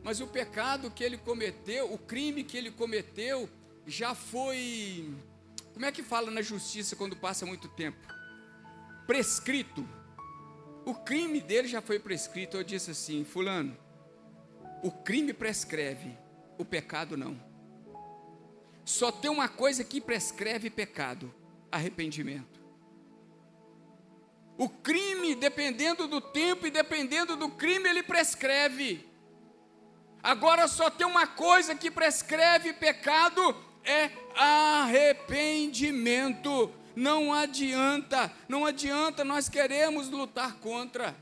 mas o pecado que ele cometeu, o crime que ele cometeu, já foi, como é que fala na justiça quando passa muito tempo? Prescrito. O crime dele já foi prescrito. Eu disse assim: fulano, o crime prescreve, o pecado não. Só tem uma coisa que prescreve pecado: arrependimento. O crime, dependendo do tempo e dependendo do crime, ele prescreve. Agora só tem uma coisa que prescreve pecado: é arrependimento. Não adianta, nós queremos lutar contra.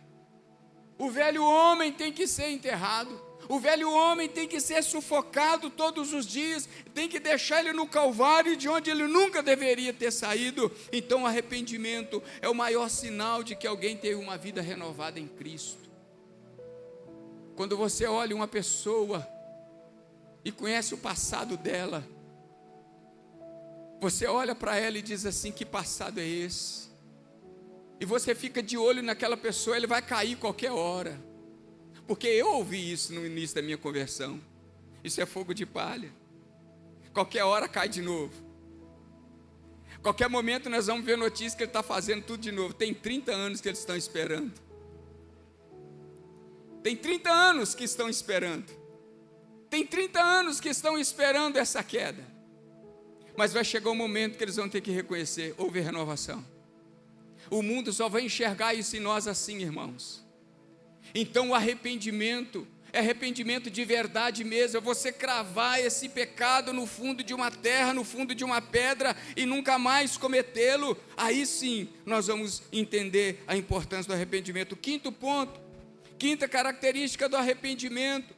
O velho homem tem que ser enterrado. O velho homem tem que ser sufocado todos os dias, tem que deixar ele no Calvário, de onde ele nunca deveria ter saído. Então, o arrependimento é o maior sinal de que alguém teve uma vida renovada em Cristo. Quando você olha uma pessoa e conhece o passado dela, você olha para ela e diz assim: que passado é esse? E você fica de olho naquela pessoa, ele vai cair qualquer hora. Porque eu ouvi isso no início da minha conversão. Isso é fogo de palha. Qualquer hora cai de novo. Qualquer momento nós vamos ver notícia que ele está fazendo tudo de novo. Tem 30 anos que eles estão esperando. Tem 30 anos que estão esperando. Tem 30 anos que estão esperando essa queda. Mas vai chegar um momento que eles vão ter que reconhecer: houve renovação. O mundo só vai enxergar isso em nós assim, irmãos. Então o arrependimento é arrependimento de verdade mesmo. É você cravar esse pecado no fundo de uma terra, no fundo de uma pedra, e nunca mais cometê-lo. Aí sim nós vamos entender a importância do arrependimento. Quinto ponto, quinta característica do arrependimento: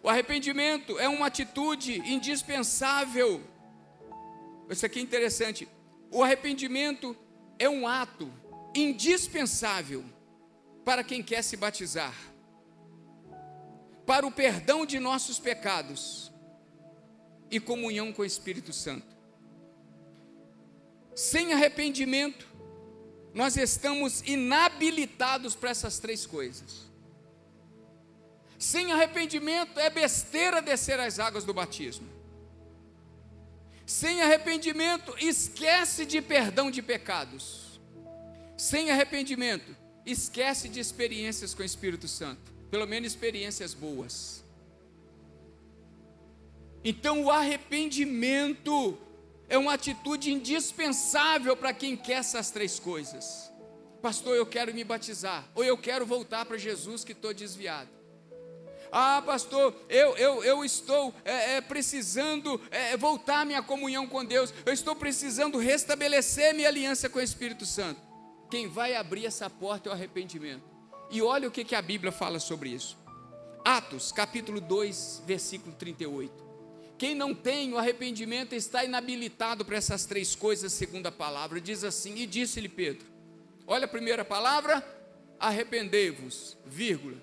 o arrependimento é uma atitude indispensável. Isso aqui é interessante. O arrependimento é um ato indispensável para quem quer se batizar, para o perdão de nossos pecados e comunhão com o Espírito Santo. Sem arrependimento, nós estamos inabilitados para essas três coisas. Sem arrependimento, é besteira descer as águas do batismo. Sem arrependimento, esquece de perdão de pecados. Sem arrependimento, esquece de experiências com o Espírito Santo, pelo menos experiências boas. Então o arrependimento é uma atitude indispensável para quem quer essas três coisas. Pastor, eu quero me batizar, ou eu quero voltar para Jesus que estou desviado. Ah, pastor, eu estou precisando voltar à minha comunhão com Deus, eu estou precisando restabelecer minha aliança com o Espírito Santo. Quem vai abrir essa porta é o arrependimento. E olha o que a Bíblia fala sobre isso. Atos, capítulo 2, versículo 38. Quem não tem o arrependimento está inabilitado para essas três coisas, segundo a palavra. Diz assim: e disse-lhe Pedro, olha a primeira palavra: arrependei-vos, vírgula,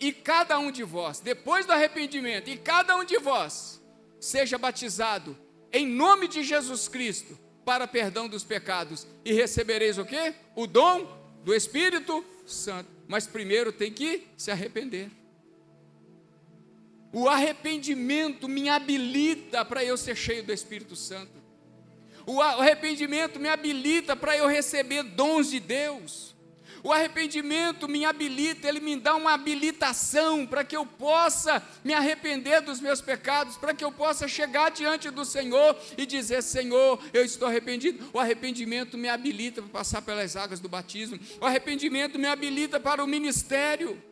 e cada um de vós, depois do arrependimento, e cada um de vós seja batizado em nome de Jesus Cristo para perdão dos pecados, e recebereis o quê? O dom do Espírito Santo. Mas primeiro tem que se arrepender. O arrependimento me habilita para eu ser cheio do Espírito Santo. O arrependimento me habilita para eu receber dons de Deus. O arrependimento me habilita, ele me dá uma habilitação para que eu possa me arrepender dos meus pecados, para que eu possa chegar diante do Senhor e dizer: Senhor, eu estou arrependido. O arrependimento me habilita para passar pelas águas do batismo. O arrependimento me habilita para o ministério.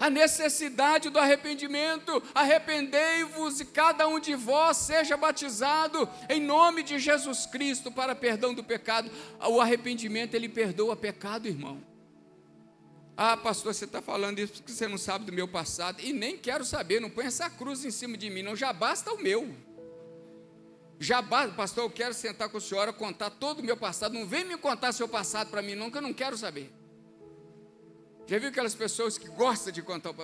A necessidade do arrependimento: arrependei-vos e cada um de vós seja batizado em nome de Jesus Cristo para perdão do pecado. O arrependimento, ele perdoa pecado, irmão. Ah, pastor, você está falando isso porque você não sabe do meu passado. E nem quero saber, não põe essa cruz em cima de mim, não, já basta o meu. Já basta, pastor, eu quero sentar com a senhora, contar todo o meu passado. Não vem me contar seu passado para mim não, que eu não quero saber. Já viu aquelas pessoas que gostam de contar?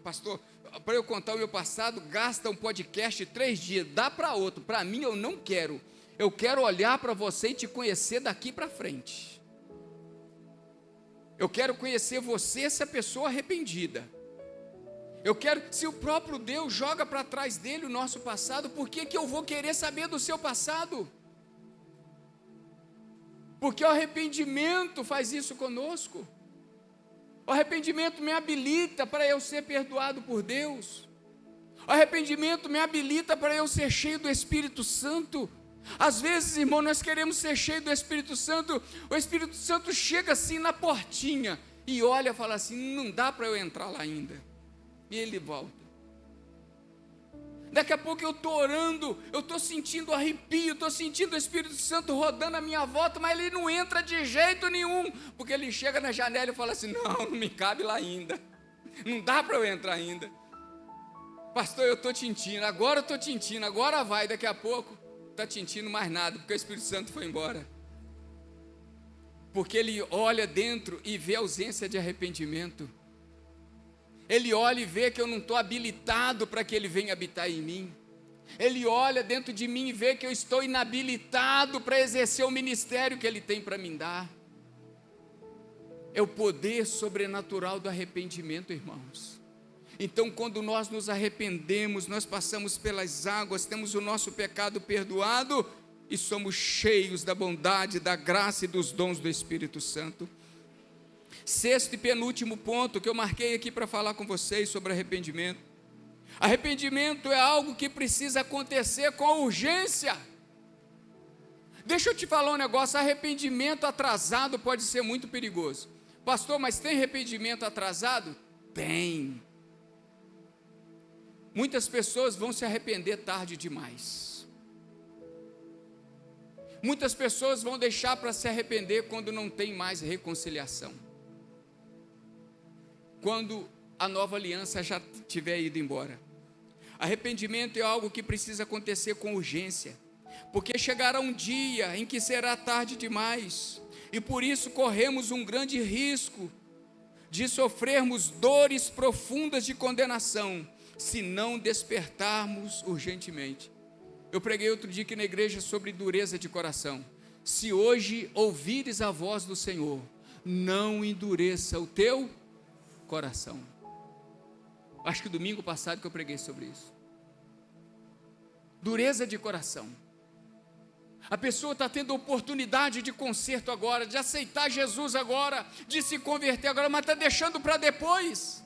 Pastor, para eu contar o meu passado, gasta um podcast 3 dias, dá para outro. Para mim, eu não quero. Eu quero olhar para você e te conhecer daqui para frente. Eu quero conhecer você, essa pessoa arrependida. Se o próprio Deus joga para trás dele o nosso passado, por que eu vou querer saber do seu passado? Porque o arrependimento faz isso conosco. O arrependimento me habilita para eu ser perdoado por Deus. O arrependimento me habilita para eu ser cheio do Espírito Santo. Às vezes, irmão, nós queremos ser cheio do Espírito Santo. O Espírito Santo chega assim na portinha e olha e fala assim: não dá para eu entrar lá ainda. E ele volta. Daqui a pouco eu estou orando, eu estou sentindo arrepio, estou sentindo o Espírito Santo rodando a minha volta, mas ele não entra de jeito nenhum, porque ele chega na janela e fala assim: não me cabe lá ainda, não dá para eu entrar ainda. Pastor, eu estou tintindo, agora eu estou tintindo, agora vai, daqui a pouco está tintindo mais nada, porque o Espírito Santo foi embora. Porque ele olha dentro e vê a ausência de arrependimento. Ele olha e vê que eu não estou habilitado para que ele venha habitar em mim. Ele olha dentro de mim e vê que eu estou inabilitado para exercer o ministério que ele tem para me dar. É o poder sobrenatural do arrependimento, irmãos. Então, quando nós nos arrependemos, nós passamos pelas águas, temos o nosso pecado perdoado e somos cheios da bondade, da graça e dos dons do Espírito Santo. Sexto e penúltimo ponto que eu marquei aqui para falar com vocês sobre arrependimento. Arrependimento é algo que precisa acontecer com urgência. Deixa eu te falar um negócio: arrependimento atrasado pode ser muito perigoso. Pastor, mas tem arrependimento atrasado? Tem. Muitas pessoas vão se arrepender tarde demais. Muitas pessoas vão deixar para se arrepender quando não tem mais reconciliação. Quando a nova aliança já tiver ido embora. Arrependimento é algo que precisa acontecer com urgência, porque chegará um dia em que será tarde demais, e por isso corremos um grande risco de sofrermos dores profundas de condenação, se não despertarmos urgentemente. Eu preguei outro dia aqui na igreja sobre dureza de coração. Se hoje ouvires a voz do Senhor, não endureça o teu coração. Acho que domingo passado que eu preguei sobre isso. Dureza de coração. A pessoa está tendo oportunidade de conserto agora, de aceitar Jesus agora, de se converter agora, mas está deixando para depois,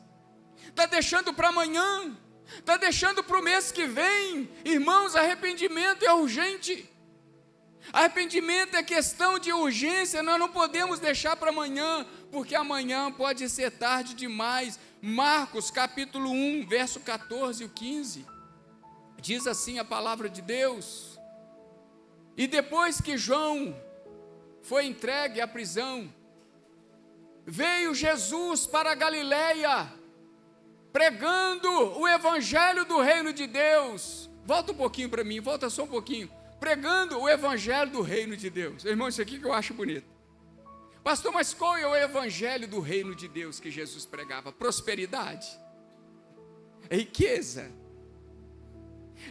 está deixando para amanhã, está deixando para o mês que vem. Irmãos, arrependimento é urgente. Arrependimento é questão de urgência, nós não podemos deixar para amanhã, porque amanhã pode ser tarde demais. Marcos capítulo 1, verso 14 e 15, diz assim a palavra de Deus: e depois que João foi entregue à prisão, veio Jesus para a Galileia, pregando o evangelho do reino de Deus. Volta um pouquinho para mim, volta só um pouquinho. Pregando o evangelho do reino de Deus. Irmão, isso aqui que eu acho bonito. Pastor, mas qual é o evangelho do reino de Deus que Jesus pregava? Prosperidade, riqueza.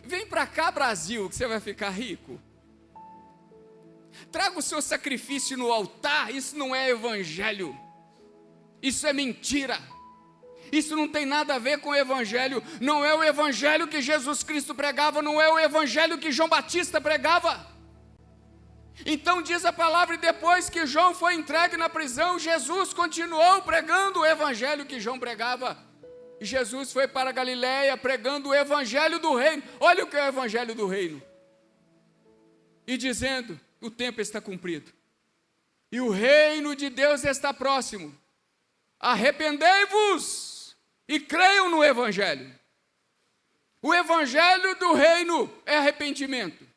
Vem para cá, Brasil, que você vai ficar rico. Traga o seu sacrifício no altar. Isso não é evangelho, isso é mentira. Isso não tem nada a ver com o evangelho. Não é o evangelho que Jesus Cristo pregava, não é o evangelho que João Batista pregava. Então diz a palavra, e depois que João foi entregue na prisão, Jesus continuou pregando o evangelho que João pregava. E Jesus foi para a Galileia pregando o evangelho do reino. Olha o que é o evangelho do reino. E dizendo: o tempo está cumprido, e o reino de Deus está próximo. Arrependei-vos e creiam no evangelho. O evangelho do reino é arrependimento.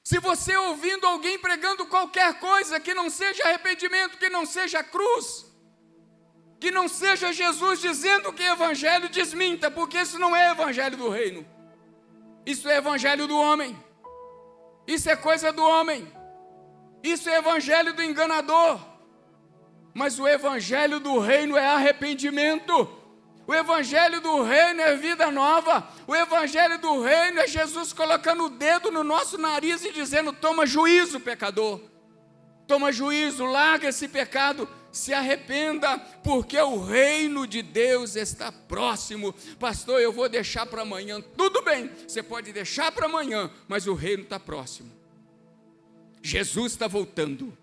Se você ouvindo alguém pregando qualquer coisa que não seja arrependimento, que não seja cruz, que não seja Jesus dizendo que é evangelho, desminta, porque isso não é evangelho do reino. Isso é evangelho do homem. Isso é coisa do homem. Isso é evangelho do enganador. Mas o evangelho do reino é arrependimento. O evangelho do reino é vida nova. O evangelho do reino é Jesus colocando o dedo no nosso nariz e dizendo: toma juízo, pecador. Toma juízo, larga esse pecado, se arrependa, porque o reino de Deus está próximo. Pastor, eu vou deixar para amanhã. Tudo bem, você pode deixar para amanhã, mas o reino está próximo. Jesus está voltando.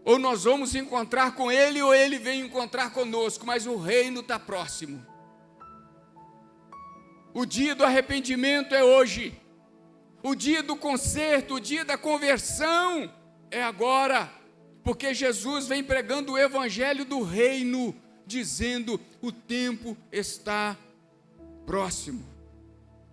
Ou nós vamos encontrar com Ele, ou Ele vem encontrar conosco, mas o reino está próximo. O dia do arrependimento é hoje. O dia do conserto, o dia da conversão é agora, porque Jesus vem pregando o evangelho do reino, dizendo: o tempo está próximo,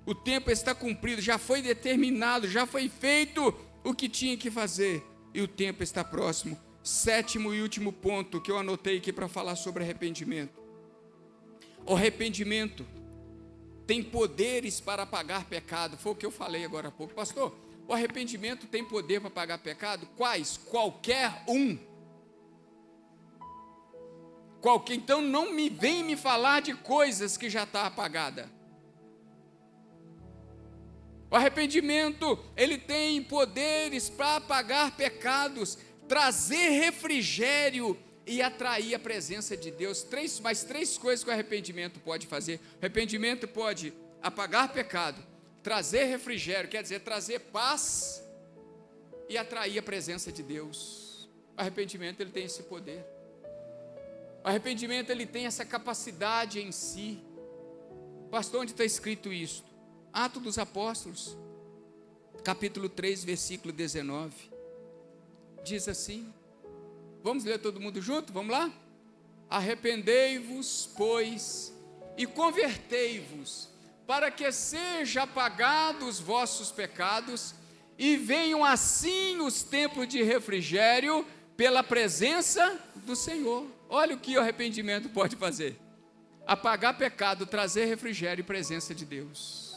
o tempo está cumprido, já foi determinado, já foi feito o que tinha que fazer, e o tempo está próximo. Sétimo e último ponto que eu anotei aqui para falar sobre arrependimento. O arrependimento tem poderes para apagar pecado. Foi o que eu falei agora há pouco. Pastor, o arrependimento tem poder para apagar pecado? Quais? Qualquer um. Então não vem me falar de coisas que já está apagada. O arrependimento, ele tem poderes para apagar pecados, trazer refrigério e atrair a presença de Deus. Três coisas que o arrependimento pode fazer. O arrependimento pode apagar pecado, trazer refrigério, quer dizer, trazer paz e atrair a presença de Deus. O arrependimento, ele tem esse poder. O arrependimento, ele tem essa capacidade em si. Pastor, onde está escrito isso? Atos dos Apóstolos, capítulo 3, versículo 19. Diz assim, vamos ler todo mundo junto? Vamos lá? Arrependei-vos, pois, e convertei-vos, para que sejam apagados os vossos pecados, e venham assim os tempos de refrigério, pela presença do Senhor. Olha o que o arrependimento pode fazer: apagar pecado, trazer refrigério e presença de Deus.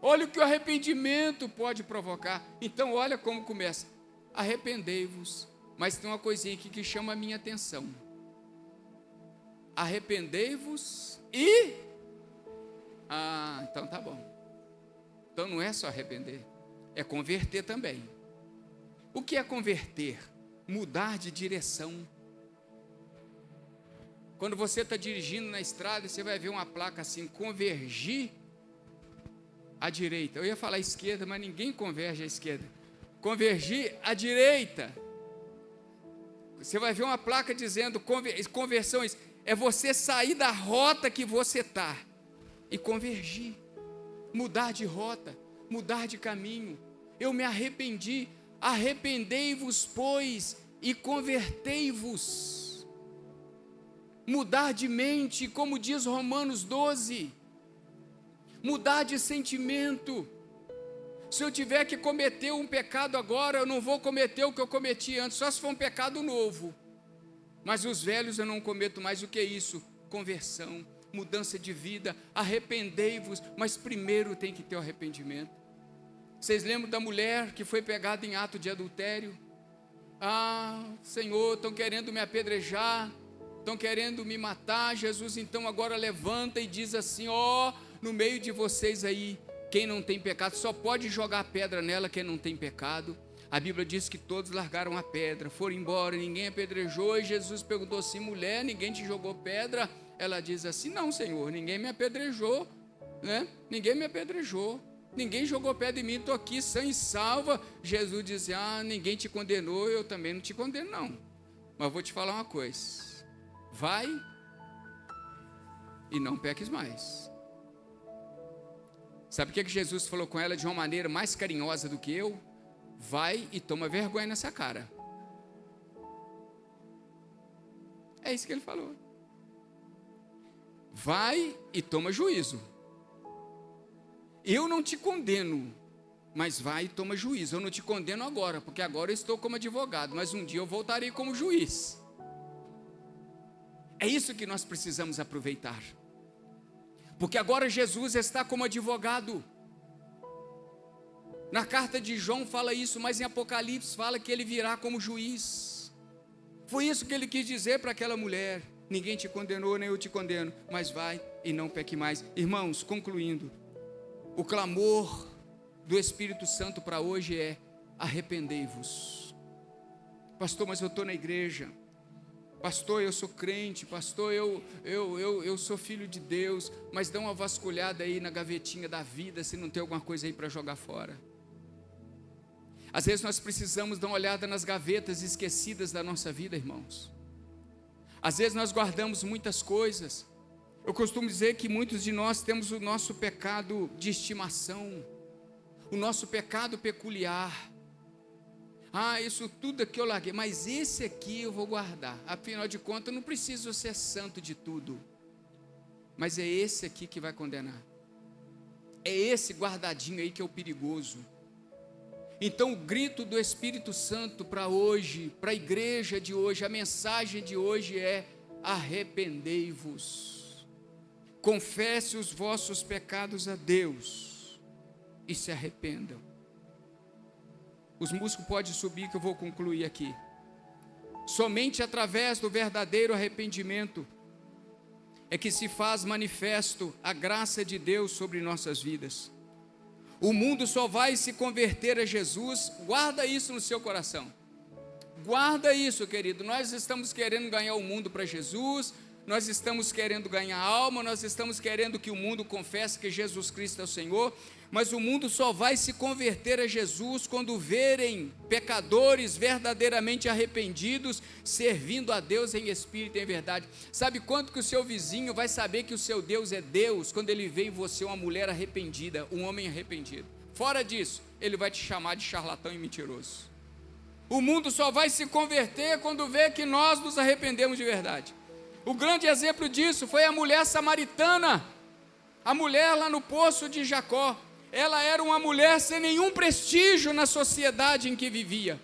Olha o que o arrependimento pode provocar. Então olha como começa: arrependei-vos. Mas tem uma coisinha aqui que chama a minha atenção: arrependei-vos e... então tá bom. Então não é só arrepender, é converter também. O que é converter? Mudar de direção. Quando você está dirigindo na estrada, você vai ver uma placa assim: convergir à direita. Eu ia falar esquerda, mas ninguém converge à esquerda. Convergir à direita. Você vai ver uma placa dizendo conversões. É você sair da rota que você está e convergir, mudar de rota, mudar de caminho. Eu me arrependi. Arrependei-vos, pois, e convertei-vos. Mudar de mente, como diz Romanos 12. Mudar de sentimento. Se eu tiver que cometer um pecado agora, eu não vou cometer o que eu cometi antes, só se for um pecado novo. Mas os velhos eu não cometo mais. O que é isso? Conversão, mudança de vida. Arrependei-vos, mas primeiro tem que ter o arrependimento. Vocês lembram da mulher que foi pegada em ato de adultério? Senhor, estão querendo me apedrejar, estão querendo me matar. Jesus então agora levanta e diz assim: no meio de vocês aí, quem não tem pecado, só pode jogar pedra nela quem não tem pecado. A Bíblia diz que todos largaram a pedra, foram embora, ninguém apedrejou. E Jesus perguntou assim: mulher, ninguém te jogou pedra? Ela diz assim: não, Senhor, ninguém me apedrejou, né? Ninguém me apedrejou, ninguém jogou pedra em mim, estou aqui sã e salva. Jesus diz: ninguém te condenou, eu também não te condeno não. Mas vou te falar uma coisa: vai e não peques mais. Sabe o que Jesus falou com ela de uma maneira mais carinhosa do que eu? Vai e toma vergonha nessa cara. É isso que ele falou. Vai e toma juízo. Eu não te condeno, mas vai e toma juízo. Eu não te condeno agora, porque agora eu estou como advogado, mas um dia eu voltarei como juiz. É isso que nós precisamos aproveitar. Porque agora Jesus está como advogado. Na carta de João fala isso, mas em Apocalipse fala que ele virá como juiz. Foi isso que ele quis dizer para aquela mulher: ninguém te condenou, nem eu te condeno, mas vai e não peque mais. Irmãos, concluindo, o clamor do Espírito Santo para hoje é: arrependei-vos. Pastor, mas eu estou na igreja. Pastor, eu sou crente. Pastor, eu sou filho de Deus. Mas dá uma vasculhada aí na gavetinha da vida, se não tem alguma coisa aí para jogar fora. Às vezes nós precisamos dar uma olhada nas gavetas esquecidas da nossa vida, irmãos. Às vezes nós guardamos muitas coisas. Eu costumo dizer que muitos de nós temos o nosso pecado de estimação, o nosso pecado peculiar. Isso tudo aqui eu larguei, mas esse aqui eu vou guardar. Afinal de contas, eu não preciso ser santo de tudo. Mas é esse aqui que vai condenar. É esse guardadinho aí que é o perigoso. Então o grito do Espírito Santo para hoje, para a igreja de hoje, a mensagem de hoje é: arrependei-vos, confesse os vossos pecados a Deus e se arrependam. Os músicos podem subir que eu vou concluir aqui. Somente através do verdadeiro arrependimento é que se faz manifesto a graça de Deus sobre nossas vidas. O mundo só vai se converter a Jesus. Guarda isso no seu coração. Guarda isso, querido. Nós estamos querendo ganhar o mundo para Jesus. Nós estamos querendo ganhar alma. Nós estamos querendo que o mundo confesse que Jesus Cristo é o Senhor. Mas o mundo só vai se converter a Jesus quando verem pecadores verdadeiramente arrependidos, servindo a Deus em espírito e em verdade. Sabe quanto que o seu vizinho vai saber que o seu Deus é Deus? Quando ele vê em você uma mulher arrependida, um homem arrependido. Fora disso, ele vai te chamar de charlatão e mentiroso. O mundo só vai se converter quando vê que nós nos arrependemos de verdade. O grande exemplo disso foi a mulher samaritana, a mulher lá no poço de Jacó. Ela era uma mulher sem nenhum prestígio na sociedade em que vivia,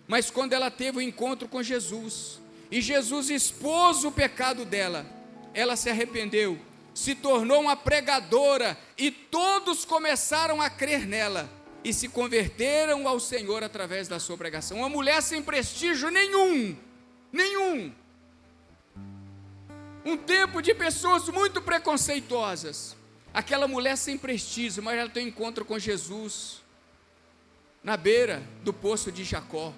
mas quando ela teve o encontro com Jesus, e Jesus expôs o pecado dela, ela se arrependeu, se tornou uma pregadora, e todos começaram a crer nela, e se converteram ao Senhor através da sua pregação. Uma mulher sem prestígio nenhum, um tempo de pessoas muito preconceituosas. Aquela mulher sem prestígio, mas ela tem um encontro com Jesus na beira do poço de Jacó.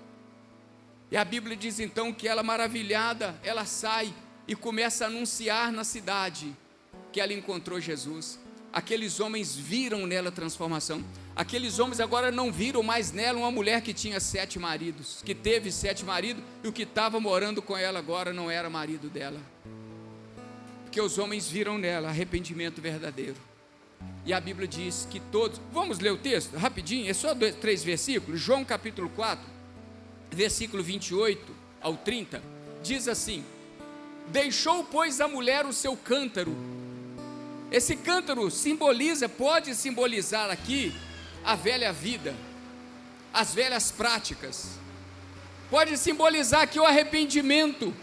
E a Bíblia diz então que ela, maravilhada, ela sai e começa a anunciar na cidade que ela encontrou Jesus. Aqueles homens viram nela a transformação. Aqueles homens agora não viram mais nela uma mulher que tinha 7 maridos, que teve 7 maridos, e o que estava morando com ela agora não era marido dela. Porque os homens viram nela arrependimento verdadeiro. E a Bíblia diz que todos... Vamos ler o texto rapidinho, é só 3 versículos. João capítulo 4, versículo 28 ao 30, diz assim: deixou, pois, a mulher o seu cântaro. Esse cântaro pode simbolizar aqui a velha vida, as velhas práticas. Pode simbolizar aqui o arrependimento.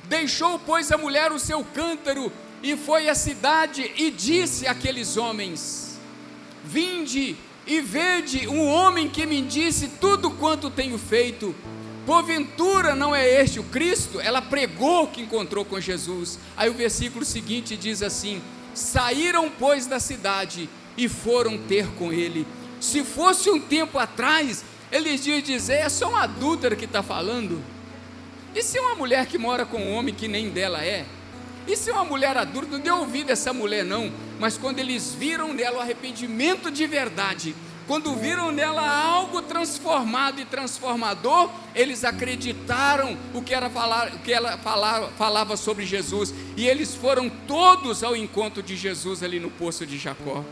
Deixou, pois, a mulher o seu cântaro e foi à cidade e disse àqueles homens: vinde e vede um homem que me disse tudo quanto tenho feito. Porventura não é este o Cristo? Ela pregou que encontrou com Jesus. Aí o versículo seguinte diz assim: saíram, pois, da cidade e foram ter com ele. Se fosse um tempo atrás, eles iam dizer: é só uma adúltera que está falando. E se uma mulher que mora com um homem que nem dela é? E se uma mulher adulta? Não deu ouvido essa mulher não, mas quando eles viram nela o arrependimento de verdade, quando viram nela algo transformado e transformador, eles acreditaram o que ela falava sobre Jesus, e eles foram todos ao encontro de Jesus ali no poço de Jacó.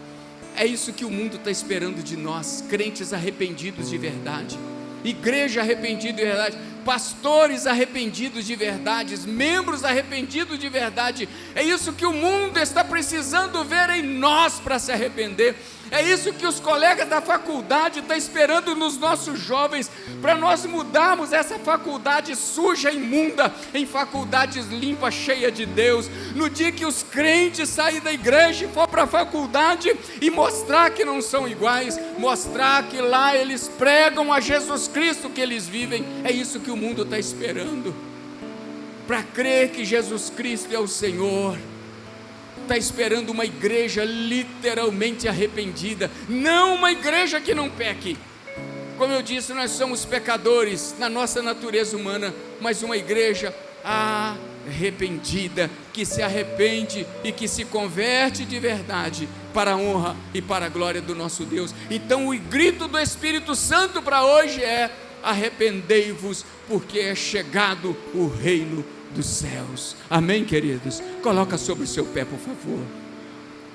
É isso que o mundo está esperando de nós, crentes arrependidos de verdade, igreja arrependida de verdade, pastores arrependidos de verdade, membros arrependidos de verdade. É isso que o mundo está precisando ver em nós para se arrepender. É isso que os colegas da faculdade estão esperando nos nossos jovens, para nós mudarmos essa faculdade suja, imunda, em faculdades limpas, cheia de Deus. No dia que os crentes saírem da igreja e for para a faculdade e mostrar que não são iguais, mostrar que lá eles pregam a Jesus Cristo que eles vivem. É isso que o mundo está esperando, para crer que Jesus Cristo é o Senhor. Está esperando uma igreja literalmente arrependida, não uma igreja que não peque, Como eu disse, nós somos pecadores na nossa natureza humana, mas uma igreja arrependida, que se arrepende e que se converte de verdade para a honra e para a glória do nosso Deus. Então o grito do Espírito Santo para hoje é: arrependei-vos, porque é chegado o reino dos céus. Amém, queridos? Coloca sobre o seu pé, por favor.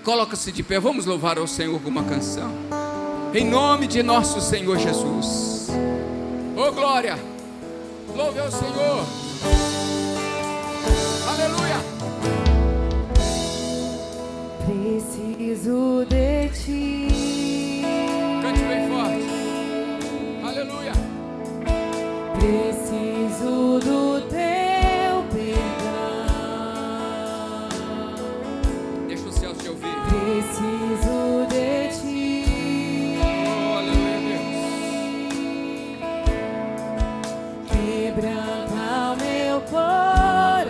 Coloca-se de pé, vamos louvar ao Senhor com uma canção. Em nome de nosso Senhor Jesus. Oh glória, louve ao Senhor. Aleluia. Preciso de ti. Cante bem forte. Aleluia. Preciso do teu perdão. Deixa os céus te ouvir. Preciso de ti. Oh, aleluia, Deus. Quebranta o meu coração.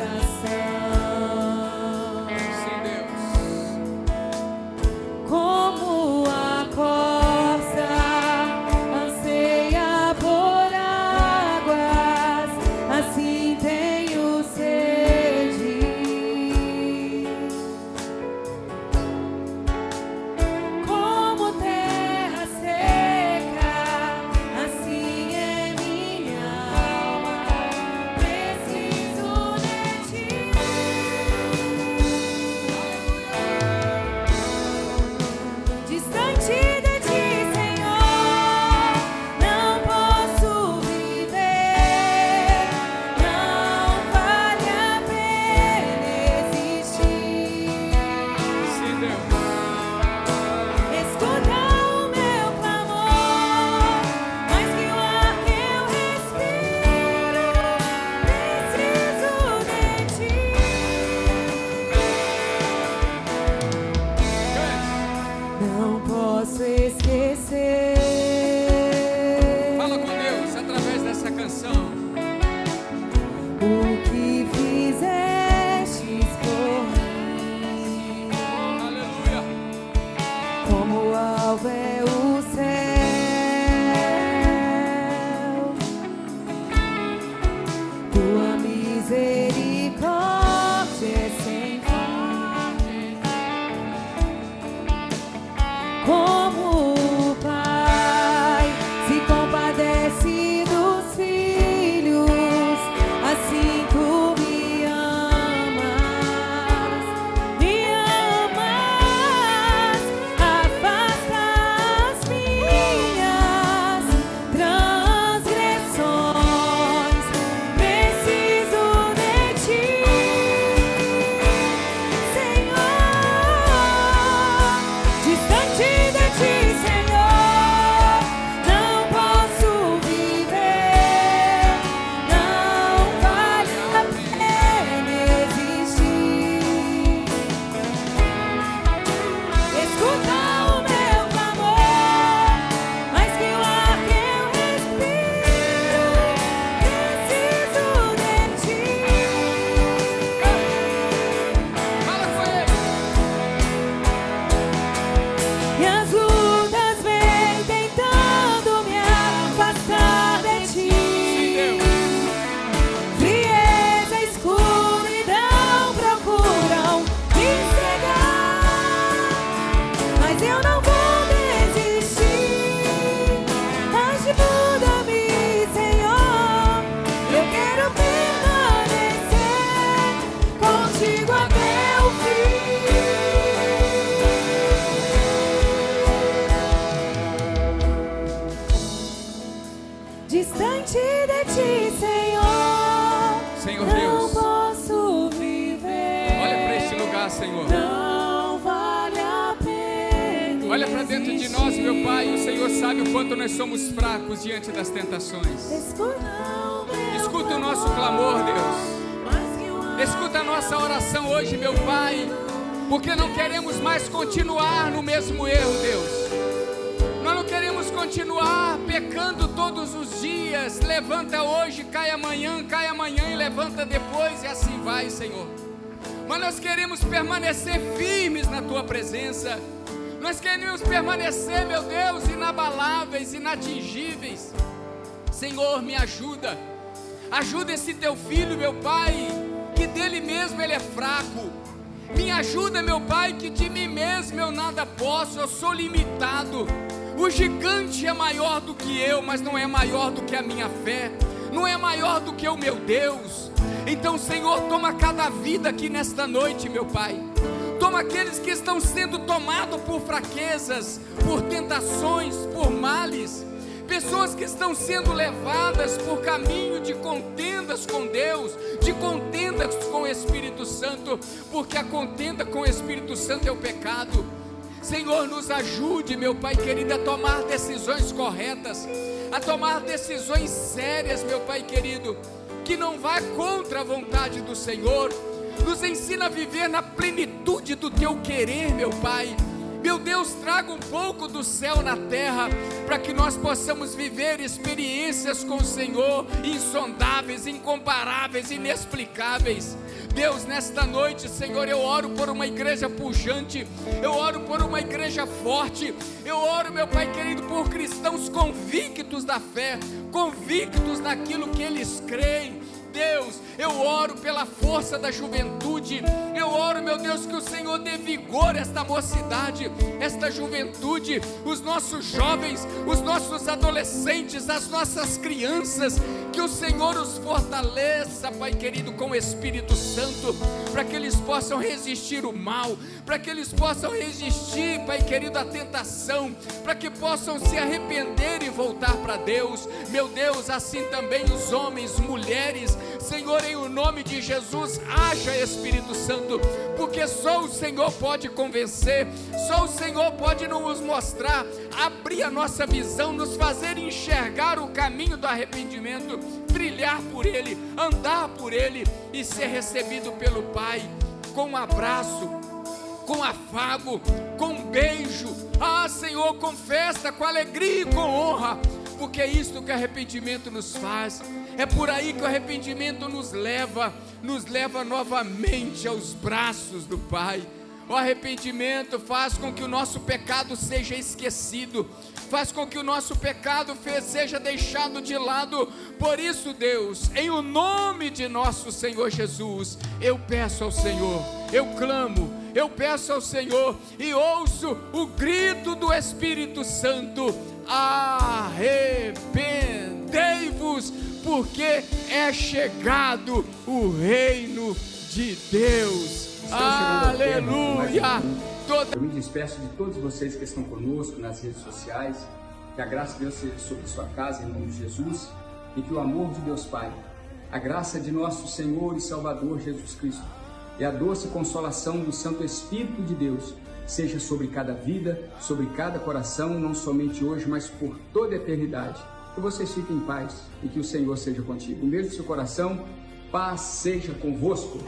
Sim, Deus. Como a corça anseia por águas, assim tenho sede. Como terra seca, assim é minha alma. Preciso de ti. Distante de ti, Senhor, não posso viver. Não vale a pena existir. Sim, Deus. Escuta o meu clamor, mais que o ar que eu respiro. Preciso de ti. Não posso esquecer Fala com Deus através dessa canção. o que fizestes por mim. Aleluia. Como alvo é o céu, tua misericórdia é sem fim. Como o Pai se compadece dos filhos, assim tu me amas, afasta as minhas transgressões. Preciso de ti, Senhor. Distante de ti, Senhor, não posso viver. Não vale a pena existir. Escuta o meu clamor, mais que o ar que eu respiro. Preciso de ti. Fala com ele. E as lutas vêm tentando me afastar de ti. Frieza, escuridão procuram me cegar, mas eu não vou desistir. Ajuda-me, Senhor, eu quero permanecer contigo até o fim. Distante de ti, Senhor, Senhor não Deus, posso viver. olha para este lugar, Senhor. Não vale a pena. Olha para dentro de nós, meu Pai. O Senhor sabe o quanto nós somos fracos diante das tentações. Escuta o nosso clamor, Deus. Escuta a nossa oração hoje, meu Pai, porque não queremos mais continuar no mesmo erro, Deus. Nós não queremos continuar pecando todos os dias. Levanta hoje, cai amanhã e levanta depois, e assim vai, Senhor. Mas nós queremos permanecer firmes na Tua presença. Nós queremos permanecer, meu Deus, inabaláveis, inatingíveis. Senhor, me ajuda. Ajuda esse teu filho, meu Pai, que dele mesmo ele é fraco. Me ajuda, meu Pai, que de mim mesmo eu nada posso, eu sou limitado. O gigante é maior do que eu, mas não é maior do que a minha fé, não é maior do que o meu Deus. Então, Senhor, toma cada vida aqui nesta noite, meu Pai. Toma aqueles que estão sendo tomados por fraquezas, por tentações, por males. Pessoas que estão sendo levadas por caminho de contendas com Deus, de contendas com o Espírito Santo, porque a contenda com o Espírito Santo é o pecado. Senhor, nos ajude, meu Pai querido, a tomar decisões corretas, a tomar decisões sérias, meu Pai querido, que não vá contra a vontade do Senhor. Nos ensina a viver na plenitude do Teu querer, meu Pai. Meu Deus, traga um pouco do céu na terra, para que nós possamos viver experiências com o Senhor, insondáveis, incomparáveis, inexplicáveis. Deus, nesta noite, Senhor, eu oro por uma igreja pujante, eu oro por uma igreja forte, eu oro, meu Pai querido, por cristãos convictos da fé, convictos naquilo que eles creem. Deus, eu oro pela força da juventude, eu oro, meu Deus, que o Senhor dê vigor a esta mocidade, esta juventude, os nossos jovens, os nossos adolescentes, as nossas crianças, que o Senhor os fortaleça, Pai querido, com o Espírito Santo, para que eles possam resistir o mal, para que eles possam resistir, Pai querido, à tentação, para que possam se arrepender e voltar para Deus. Meu Deus, assim também os homens, mulheres, Senhor, em o nome de Jesus, haja Espírito Santo, porque só o Senhor pode convencer, só o Senhor pode nos mostrar, abrir a nossa visão, nos fazer enxergar o caminho do arrependimento, trilhar por ele, andar por ele e ser recebido pelo Pai, com um abraço, com afago, com um beijo, Senhor, com festa, com alegria e com honra, porque é isto que o arrependimento nos faz. É por aí que o arrependimento nos leva novamente aos braços do Pai. O arrependimento faz com que o nosso pecado seja esquecido, faz com que o nosso pecado seja deixado de lado. Por isso, Deus, em o nome de nosso Senhor Jesus, eu peço ao Senhor, eu clamo, eu peço ao Senhor e ouço o grito do Espírito Santo: arrependei-vos, porque é chegado o reino de Deus. Aleluia! Eu me despeço de todos vocês que estão conosco nas redes sociais. Que a graça de Deus seja sobre sua casa, em nome de Jesus, e que o amor de Deus Pai, a graça de nosso Senhor e Salvador Jesus Cristo e a doce consolação do Santo Espírito de Deus seja sobre cada vida, sobre cada coração, não somente hoje, mas por toda a eternidade. Que vocês fiquem em paz e que o Senhor seja contigo. Um beijo no seu coração, paz seja convosco.